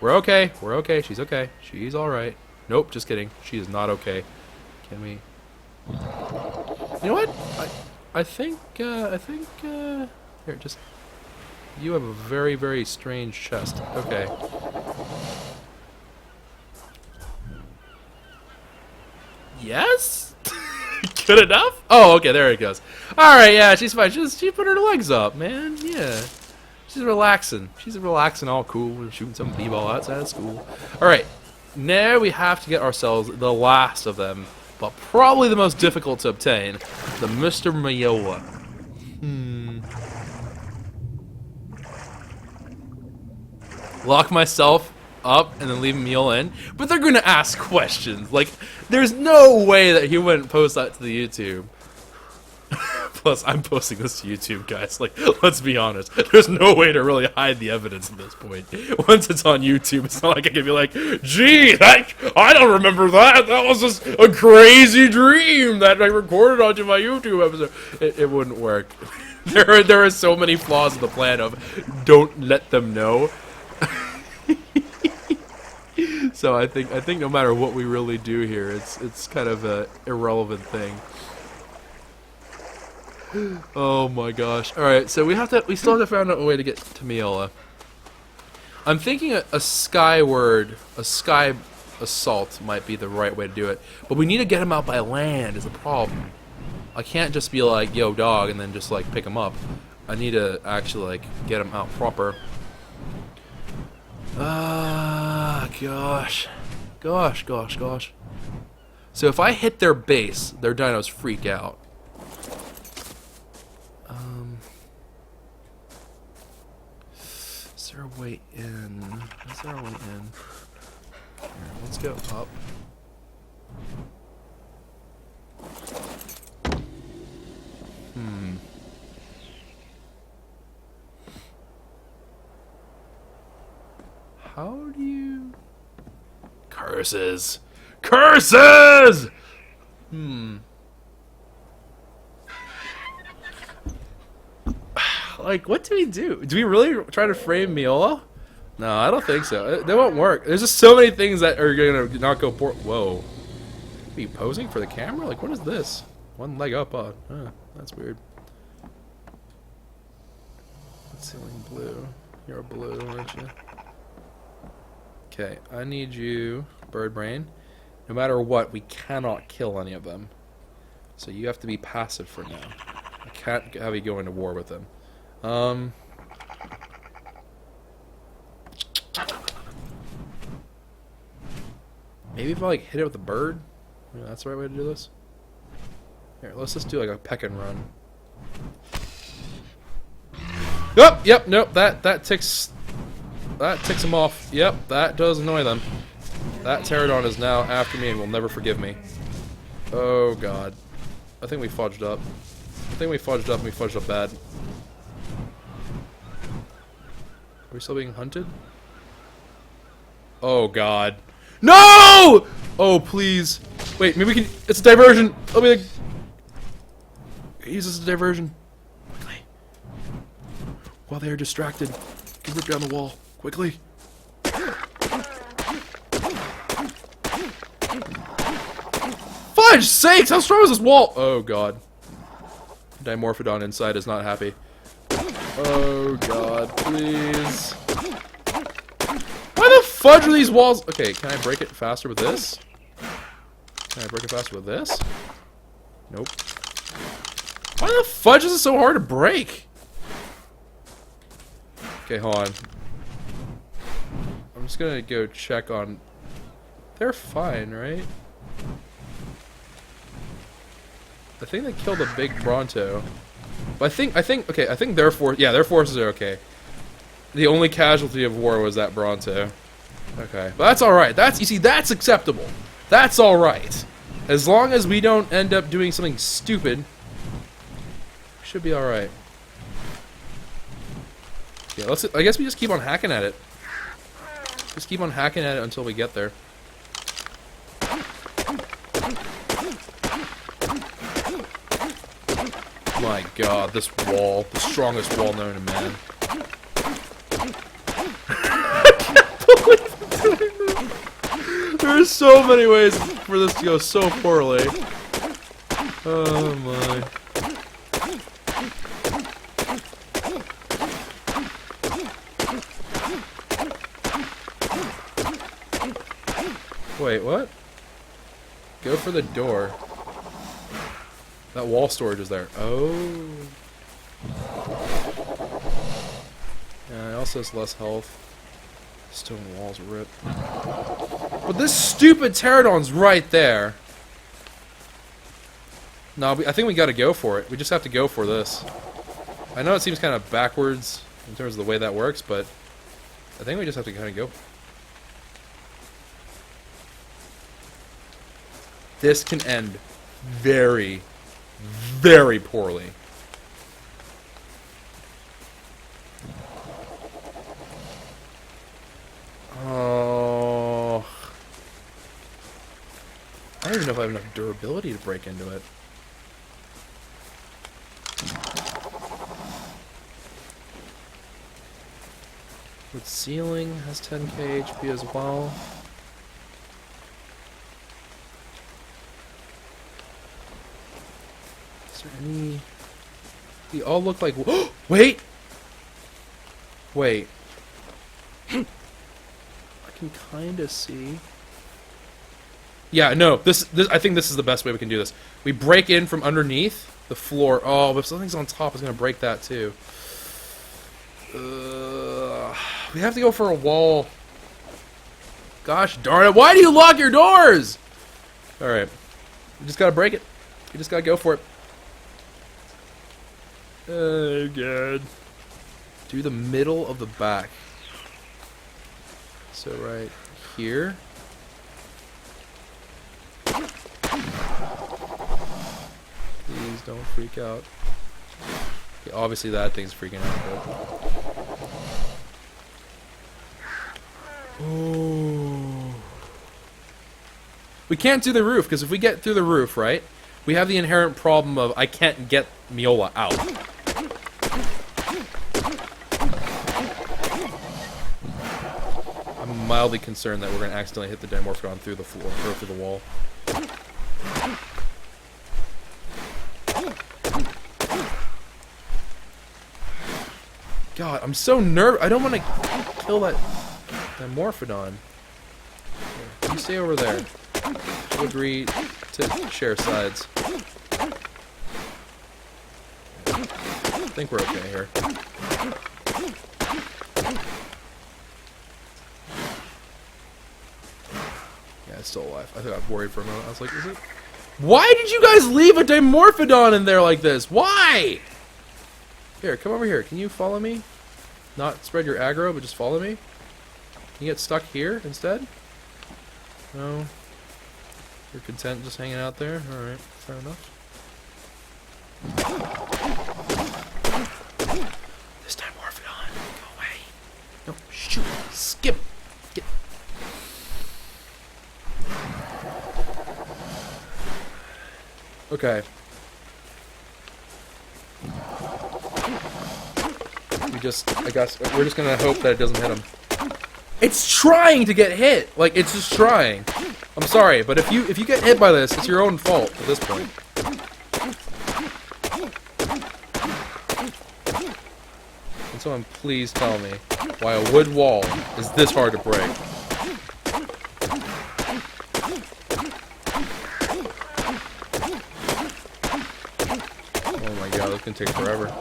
We're okay. We're okay. She's okay. She's alright. Nope, just kidding. She is not okay. Can we... You know what? I think, here, just... You have a very, very strange chest. Okay. Yes? Good enough? Oh, okay, there it goes. Alright, yeah, she's fine. She put her legs up, man. Yeah. She's relaxing. She's relaxing, all cool. We're shooting some b-ball outside of school. Alright. Now we have to get ourselves the last of them, but probably the most difficult to obtain. The Mr. Miola. lock myself up and then leave Miola in. But they're gonna ask questions. Like, there's no way that he wouldn't post that to the YouTube. Plus, I'm posting this to YouTube, guys. Like, let's be honest. There's no way to really hide the evidence at this point. Once it's on YouTube, it's not like I can be like, gee, I don't remember that. That was just a crazy dream that I recorded onto my YouTube episode. It wouldn't work. There are so many flaws in the plan of don't let them know. So I think no matter what we really do here, it's kind of a irrelevant thing. Oh my gosh. Alright, so we still have to find out a way to get to Miola. I'm thinking a sky assault might be the right way to do it. But we need to get him out by land is the problem. I can't just be like, yo dog, and then just like pick him up. I need to actually like get him out proper. Ah, gosh. Gosh. So if I hit their base, their dinos freak out. Is there a way in? Is there a way in? Here, let's go up. How do you... Curses! Curses! Like, what do we do? Do we really try to frame Miola? No, I don't think so. They won't work. There's just so many things that are gonna not go poor. Whoa. Are you posing for the camera? Like, what is this? One leg up on. Huh, that's weird. Ceiling blue. You're a blue, aren't you? Okay, I need you, bird brain. No matter what, we cannot kill any of them. So you have to be passive for now. I can't have you go into war with them. Maybe if I like hit it with a bird? Yeah, that's the right way to do this. Here, let's just do like a peck and run. Oh, yep, nope, that ticks them off. Yep, that does annoy them. That pterodon is now after me and will never forgive me. Oh god. I think we fudged up. I think we fudged up and we fudged up bad. Are we still being hunted? Oh god. No! Oh please. Wait, maybe we can... It's a diversion! Let me... Use this as a diversion. Quickly. While they are distracted, can rip down the wall. Quickly. Fudge sakes! How strong is this wall? Oh god. Dimorphodon inside is not happy. Oh god, please. Why the fudge are these walls? Okay, can I break it faster with this? Can I break it faster with this? Nope. Why the fudge is it so hard to break? Okay, hold on. I'm just gonna go check on... They're fine, right? I think they killed a big Bronto. But I think their forces are okay. The only casualty of war was that Bronto. Okay. But that's alright. You see, that's acceptable. That's alright. As long as we don't end up doing something stupid, we should be alright. Yeah, I guess we just keep on hacking at it. Just keep on hacking at it until we get there. My god, this wall. The strongest wall known to man. I can't believe I'm doing this. There are so many ways for this to go so poorly. Oh my. Wait, what? Go for the door. That wall storage is there. Oh. Yeah, it also has less health. Stone walls rip. But this stupid pterodon's right there. No, I think we gotta go for it. We just have to go for this. I know it seems kind of backwards in terms of the way that works, but I think we just have to kind of go. This can end very, very poorly. Oh. I don't even know if I have enough durability to break into it. With ceiling has 10k HP as well. Is there any? They all look like. Wait. Wait. I can kind of see. Yeah, no. This. I think this is the best way we can do this. We break in from underneath the floor. Oh, but if something's on top, it's gonna break that too. We have to go for a wall. Gosh darn it! Why do you lock your doors? All right, we just gotta break it. We just gotta go for it. Oh god. Do the middle of the back. So right here. Please don't freak out. Okay, obviously that thing's freaking out. Oh. We can't do the roof, because if we get through the roof, right, we have the inherent problem of I can't get Miola out. I'm mildly concerned that we're going to accidentally hit the Dimorphodon through the floor, or through the wall. God, I'm so nervous. I don't want to kill that Dimorphodon. Here, you stay over there. We'll agree to share sides. I think we're okay here. Yeah, it's still alive. I think I was worried for a moment. I was like, is it? Why did you guys leave a Dimorphodon in there like this? Why? Here, come over here. Can you follow me? Not spread your aggro, but just follow me. Can you get stuck here instead? No. You're content just hanging out there? Alright, fair enough. This time, Morphodon, go away. No, shoot. Skip. Get. Okay. I guess, we're just gonna hope that it doesn't hit him. It's trying to get hit! Like, it's just trying. I'm sorry, but if you get hit by this, it's your own fault at this point. Can someone please tell me why a wood wall is this hard to break? Oh my god, this can take forever.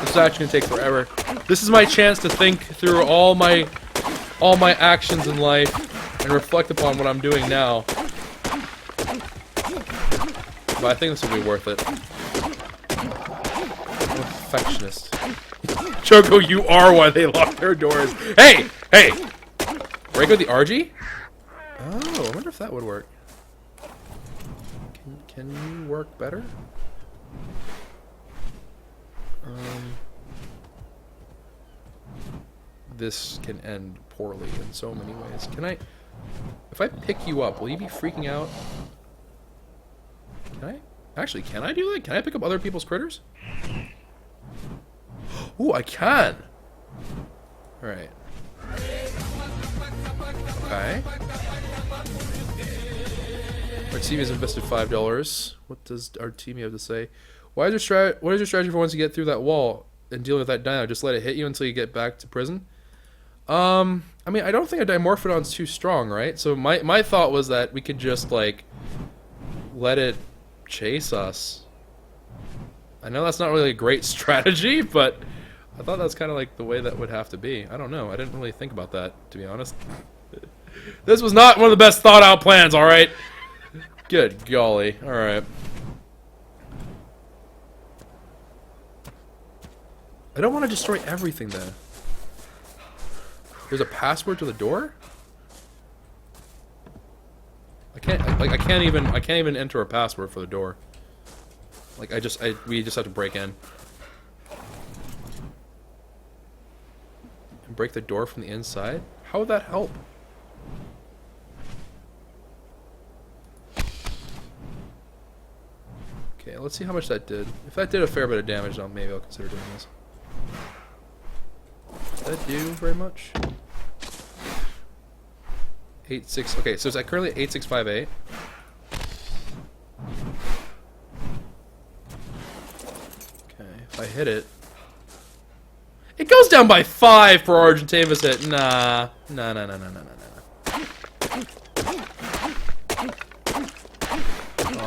This is actually gonna take forever. This is my chance to think through all my actions in life and reflect upon what I'm doing now. But I think this will be worth it. I'm a perfectionist. Choco, you are why they locked their doors. Hey! Hey! Break with the RG? Oh, I wonder if that would work. Can you work better? This can end poorly in so many ways. Can I... If I pick you up, will you be freaking out? Can I? Actually, can I do that? Can I pick up other people's critters? Ooh, I can! Alright. Okay. Our team has invested $5. What does our team have to say? What is your strategy for once you get through that wall and dealing with that dino? Just let it hit you until you get back to prison? I mean, I don't think a Dimorphodon's too strong, right? So my thought was that we could just, like, let it chase us. I know that's not really a great strategy, but I thought that's kind of like the way that would have to be. I don't know. I didn't really think about that, to be honest. This was not one of the best thought out plans, alright? Good golly. Alright. I don't want to destroy everything, though. There's a password to the door? I can't even enter a password for the door. Like we just have to break in. And break the door from the inside? How would that help? Okay, let's see how much that did. If that did a fair bit of damage, then maybe I'll consider doing this. Did that do very much? 8-6. Okay, so it's currently at 8658. Okay, if I hit it, it goes down by 5 per Argentavis hit. Nah, nah.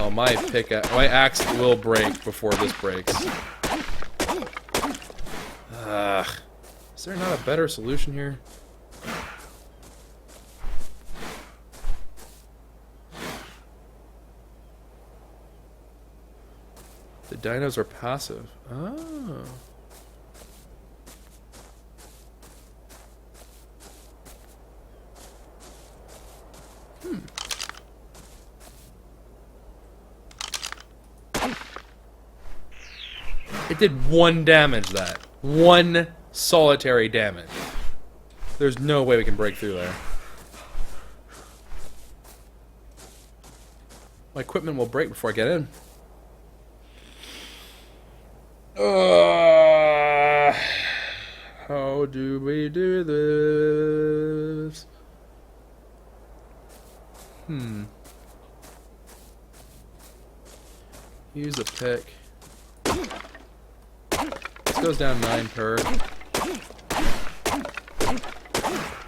Oh, my axe will break before this breaks. Ugh. Is there not a better solution here? The dinos are passive. Oh. It did 1 damage, that. 1 solitary damage. There's no way we can break through there. My equipment will break before I get in. How do we do this? Use the pick. This goes down 9 per.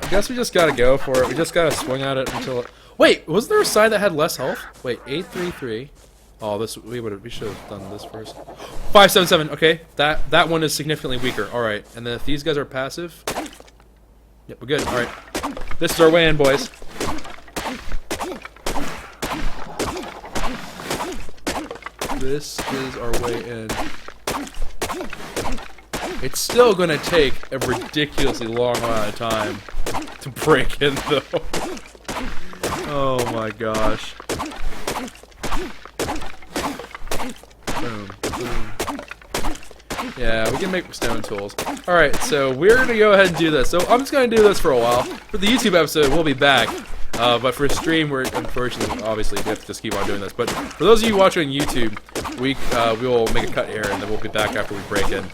I guess we just gotta go for it. We just gotta swing at it until. Wait, was there a side that had less health? Wait, 833. Oh, we should have done this first. 577. Okay, that one is significantly weaker. All right, and then if these guys are passive, yep, we're good. All right, this is our way in, boys. This is our way in. It's still gonna take a ridiculously long amount of time to break in, though. Oh my gosh. Boom, boom. Yeah, we can make stone tools. Alright, so we're gonna go ahead and do this. So I'm just gonna do this for a while. For the YouTube episode, we'll be back. But for stream, we're unfortunately, obviously, we have to just keep on doing this. But for those of you watching on YouTube, we will make a cut here, and then we'll be back after we break in.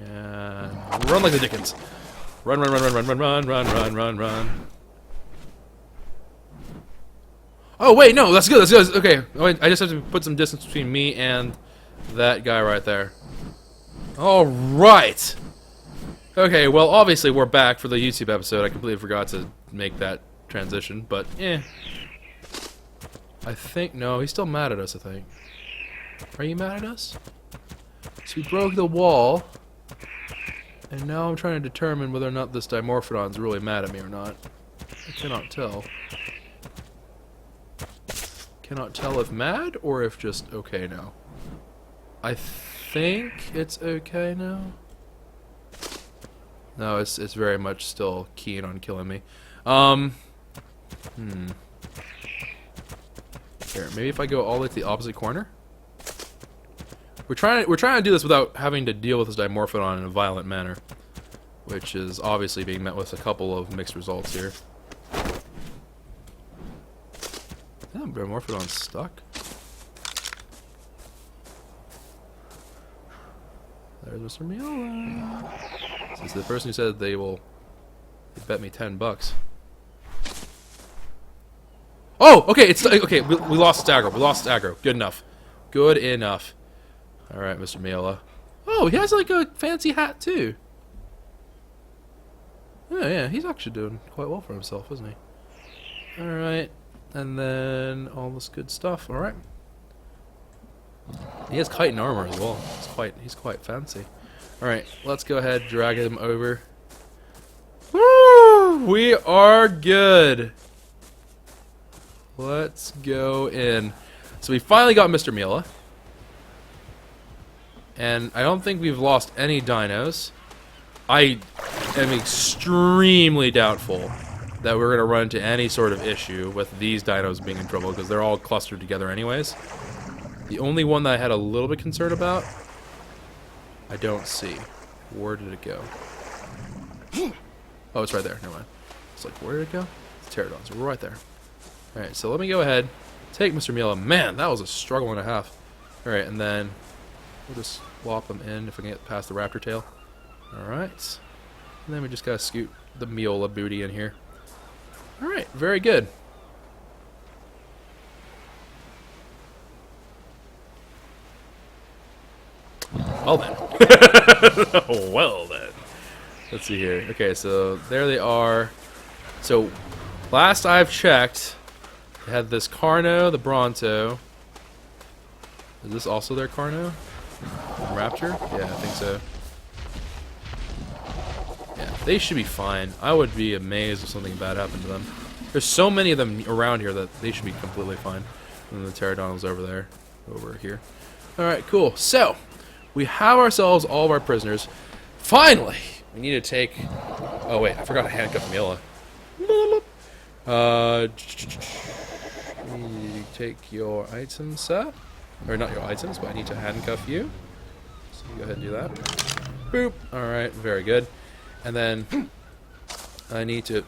And run like the Dickens. Run. Oh wait, no, that's good. Okay, wait, I just have to put some distance between me and that guy right there. All right. Okay, well, obviously we're back for the YouTube episode. I completely forgot to make that transition, but I think no, he's still mad at us. I think. Are you mad at us? So we broke the wall, and now I'm trying to determine whether or not this Dimorphodon's really mad at me or not. I cannot tell. Cannot tell if mad or if just okay now. I think it's okay now. No, it's very much still keen on killing me. Here, maybe if I go all the way to the opposite corner. We're trying to do this without having to deal with this Dimorphodon in a violent manner, which is obviously being met with a couple of mixed results here. Damn, Dimorphodon's stuck. There's Mr. Miola. This is the person who said they bet me $10. Oh, okay, it's okay. We lost aggro. We lost aggro. Good enough. Good enough. All right, Mr. Miola. Oh, he has like a fancy hat too. Yeah, he's actually doing quite well for himself, isn't he? All right, and then all this good stuff. All right. He has chitin armor as well. He's quite fancy. All right, let's go ahead, drag him over. Woo! We are good. Let's go in. So we finally got Mr. Miola. And I don't think we've lost any dinos. I am extremely doubtful that we're going to run into any sort of issue with these dinos being in trouble, because they're all clustered together anyways. The only one that I had a little bit concerned about, I don't see. Where did it go? Oh, it's right there. Never mind. It's like, where did it go? It's pterodons. We're right there. Alright, so let me go ahead. Take Mr. Miola. Man, that was a struggle and a half. Alright, and then we'll just swap them in if we can get past the raptor tail. Alright. And then we just gotta scoot the Miola booty in here. Alright, very good. Well then. Well then. Let's see here. Okay, so there they are. So, last I've checked, they had this Carno, the Bronto. Is this also their Carno? Raptor? Yeah, I think so. Yeah, they should be fine. I would be amazed if something bad happened to them. There's so many of them around here that they should be completely fine. And the pterodon was over there. Over here. Alright, cool. So, we have ourselves all of our prisoners. Finally! We need to take... Oh wait, I forgot to handcuff Miola. You take your items, sir. Or not your items, but I need to handcuff you. So you go ahead and do that. Boop. Alright, very good. And then I need to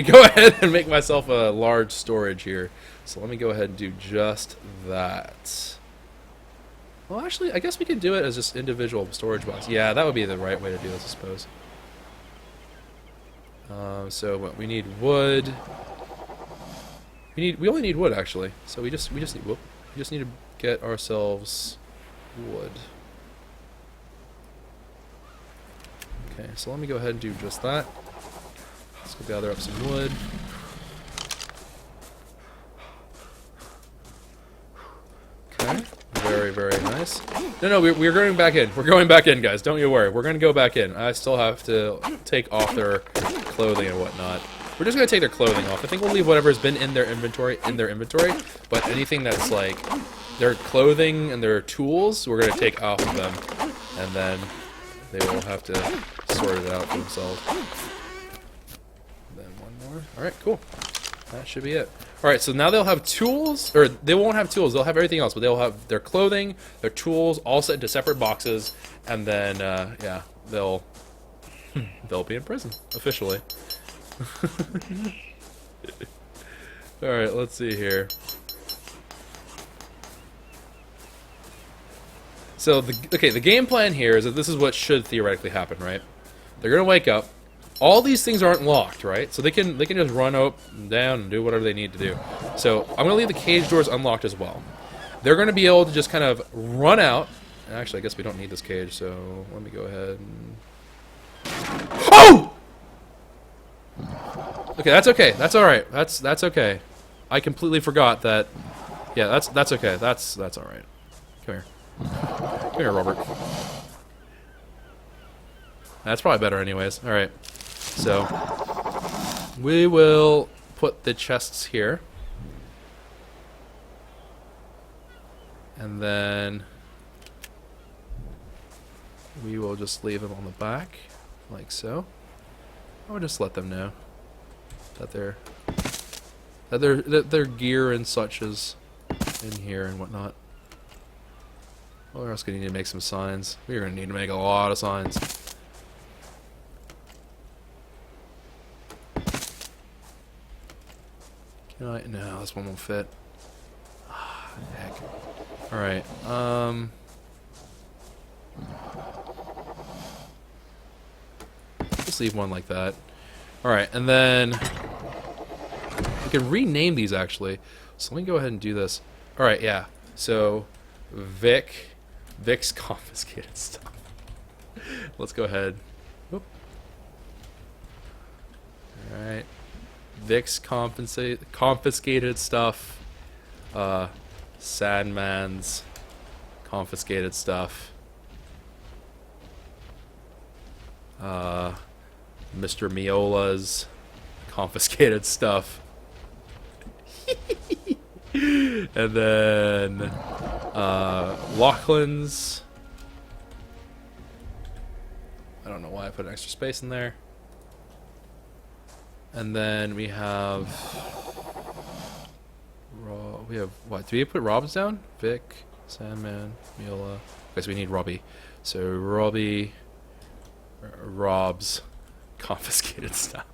go ahead and make myself a large storage here. So let me go ahead and do just that. Well, actually, I guess we could do it as just individual storage boxes. Yeah, that would be the right way to do this, I suppose. So what we need wood. We only need wood actually. So we just need wood. We just need to get ourselves wood. Okay, so let me go ahead and do just that. Let's go gather up some wood. Okay, very, very nice. No, we're going back in. We're going back in, guys. Don't you worry. We're going to go back in. I still have to take off their clothing and whatnot. We're just going to take their clothing off. I think we'll leave whatever's been in their inventory, but anything that's like their clothing and their tools, we're going to take off of them, and then they will have to sort it out for themselves. Then one more. Alright, cool. That should be it. Alright, so now they'll have tools, or they won't have tools, they'll have everything else, but they'll have their clothing, their tools, all set into separate boxes, and then, yeah, they'll be in prison, officially. Alright, let's see here. So, the game plan here is that this is what should theoretically happen, right? They're gonna wake up. All these things aren't locked, right? So they can just run up and down and do whatever they need to do. So I'm gonna leave the cage doors unlocked as well. They're gonna be able to just kind of run out. And actually, I guess we don't need this cage, so let me go ahead and... Oh! Okay, that's okay. That's all right. That's okay. I completely forgot that. Yeah, that's okay. That's all right. Come here. Come here, Robert. That's probably better anyways. All right. So we will put the chests here. And then we will just leave them on the back like so. I would just let them know that their gear and such is in here and whatnot. Well, we're also gonna need to make some signs. We're gonna need to make a lot of signs. Can I? No, this one won't fit. Ah, heck. All right. Just leave one like that. All right, and then we can rename these actually. So let me go ahead and do this. All right, yeah. So Vic's confiscated stuff. Let's go ahead. Whoop. All right. Vic's confiscated stuff. Sandman's confiscated stuff. Mr. Miola's confiscated stuff. And then Lachlan's don't know why I put an extra space in there. And then we have... we have, what? Do we put Robs down? Vic, Sandman, Miola. Okay, so we need Robbie. So Robbie... Robs. Confiscated stuff.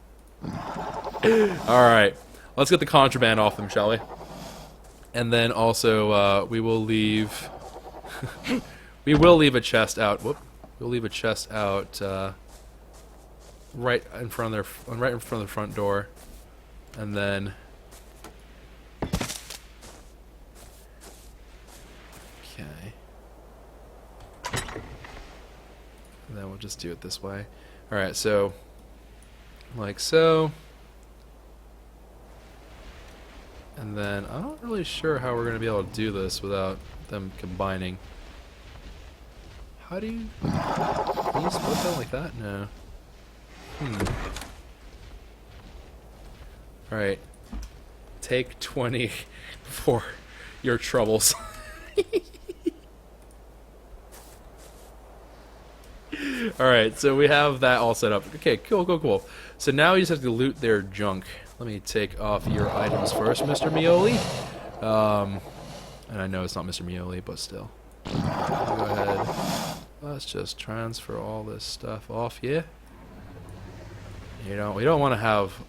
Alright. Let's get the contraband off them, shall we? And then also, we will leave... we will leave a chest out. Whoop. We'll leave a chest out, right in front of the front door. And then... Okay. And then we'll just do it this way. Alright, so... like so. And then, I'm not really sure how we're going to be able to do this without them combining. How do you... Can you split that like that? No. Alright. Take 20 for your troubles. Alright, so we have that all set up. Okay, cool. So now you just have to loot their junk. Let me take off your items first, Mr. Mioli. And I know it's not Mr. Mioli, but still. Go ahead. Let's just transfer all this stuff off here. You know, we don't want to have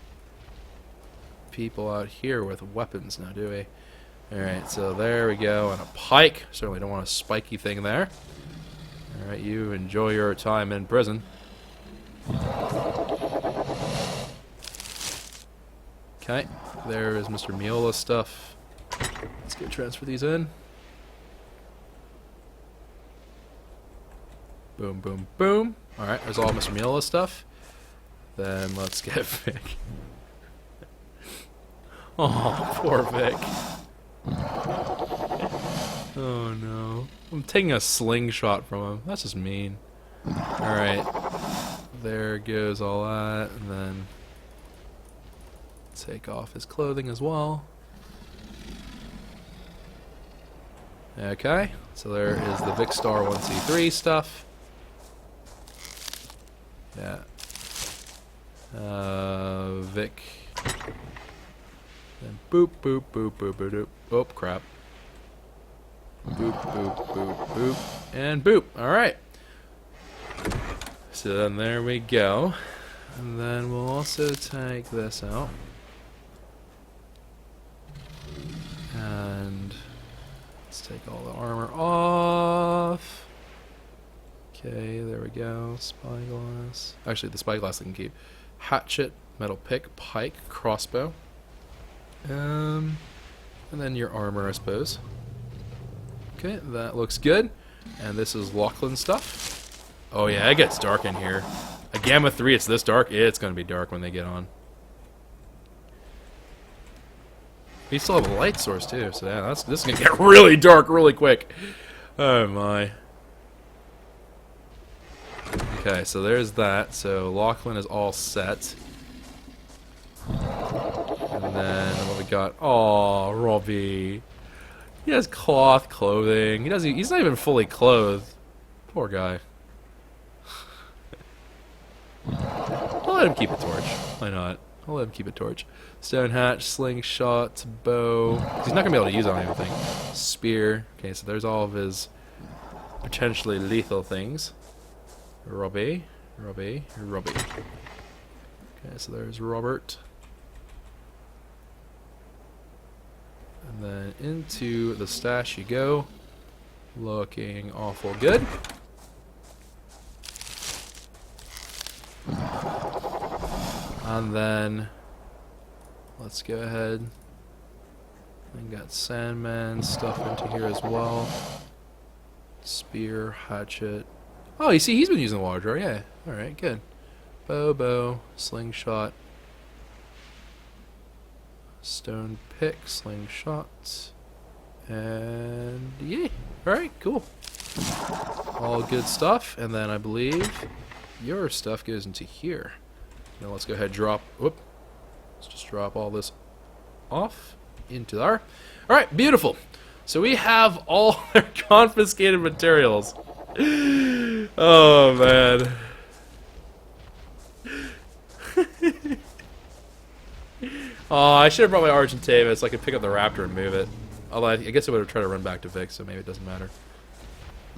people out here with weapons now, do we? Alright, so there we go. And a pike. Certainly don't want a spiky thing there. Alright, you enjoy your time in prison. Okay, there is Mr. Miola's stuff. Let's go transfer these in. Boom, boom, boom. Alright, there's all Mr. Miola's stuff. Then let's get Vic. Oh, poor Vic. Oh no. I'm taking a slingshot from him. That's just mean. Alright. There goes all that, and then take off his clothing as well. Okay, so there is the Vic Star 1C3 stuff. Yeah. Vic. Then boop, boop, boop, boop, boop, boop. Oh, crap. Boop, boop, boop, boop. And boop. Alright. So then there we go. And then we'll also take this out. And let's take all the armor off. Okay, there we go. Spyglass. Actually, the spyglass I can keep. Hatchet, metal pick, pike, crossbow. And then your armor, I suppose. Okay, that looks good. And this is Lachlan stuff. Oh yeah, it gets dark in here. A Gamma 3, it's this dark. It's going to be dark when they get on. We still have a light source too, so yeah, this is going to get really dark really quick. Oh my. Okay, so there's that. So Lachlan is all set. And then what we got? Oh, Robbie. He has cloth clothing. He's not even fully clothed. Poor guy. I'll let him keep a torch. Why not? I'll let him keep a torch. Stone hatch, slingshot, bow. He's not gonna be able to use it on anything. Spear. Okay, so there's all of his potentially lethal things. Robbie. Okay, so there's Robert. And then into the stash you go. Looking awful good. And then let's go ahead and got Sandman stuff into here as well. Spear, hatchet. Oh, you see, he's been using the water jar. Yeah. All right, good. Bow, slingshot, stone pick, slingshot, and yeah. All right, cool. All good stuff. And then I believe your stuff goes into here. Now let's go ahead and drop. Whoop. Let's just drop all this off into there. All right, beautiful. So we have all their confiscated materials. Oh man. Oh, I should have brought my Argentavis so I could pick up the Raptor and move it. Although I guess I would have tried to run back to Vic, so maybe it doesn't matter.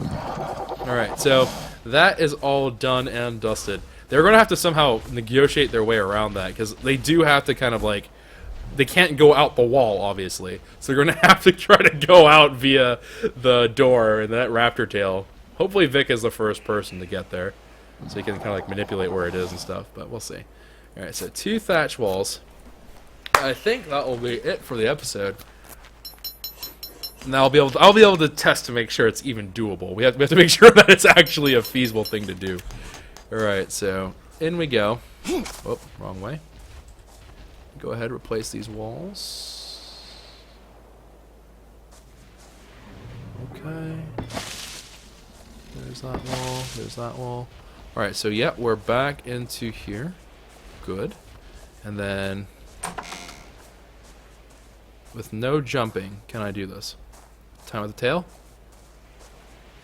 Alright, so that is all done and dusted. They're going to have to somehow negotiate their way around that, because they do have to kind of like... They can't go out the wall, obviously. So they're going to have to try to go out via the door and that raptor tail. Hopefully Vic is the first person to get there. So he can kind of like manipulate where it is and stuff, but we'll see. Alright, so 2 thatch walls. I think that will be it for the episode. And I'll be able to test to make sure it's even doable. We have to make sure that it's actually a feasible thing to do. Alright, so in we go. Oh, wrong way. Go ahead, replace these walls. Okay. There's that wall, there's that wall. Alright, so yeah, we're back into here. Good. And then, with no jumping, can I do this? Time with the tail?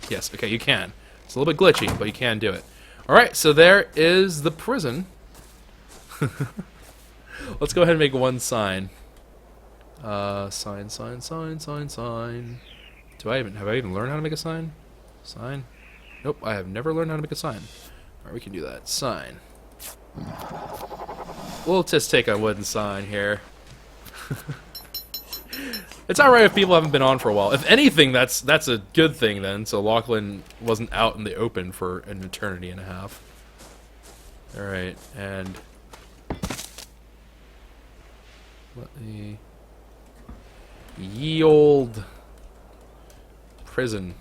Yes, okay, you can. It's a little bit glitchy, but you can do it. Alright, so there is the prison. Let's go ahead and make one sign. Sign. Have I even learned how to make a sign? Sign? Nope, I have never learned how to make a sign. Alright, we can do that. Sign. We'll just take a wooden sign here. It's alright if people haven't been on for a while. If anything, that's a good thing then. So Lachlan wasn't out in the open for an eternity and a half. Alright, and... Let me... Ye old... prison.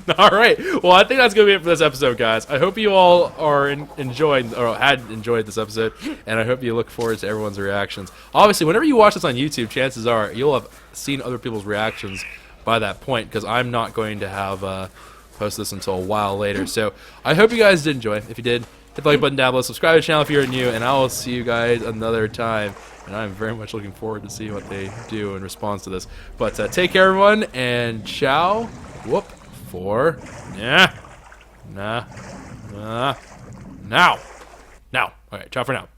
Alright, well I think that's going to be it for this episode, guys. I hope you all are enjoyed, or had enjoyed this episode, and I hope you look forward to everyone's reactions. Obviously, whenever you watch this on YouTube, chances are you'll have seen other people's reactions by that point, because I'm not going to have post this until a while later. So I hope you guys did enjoy. If you did, hit the like button down below, subscribe to the channel if you're new, and I will see you guys another time. And I'm very much looking forward to see what they do in response to this. But take care, everyone, and ciao. Whoop. For now. Now. Alright, ciao for now.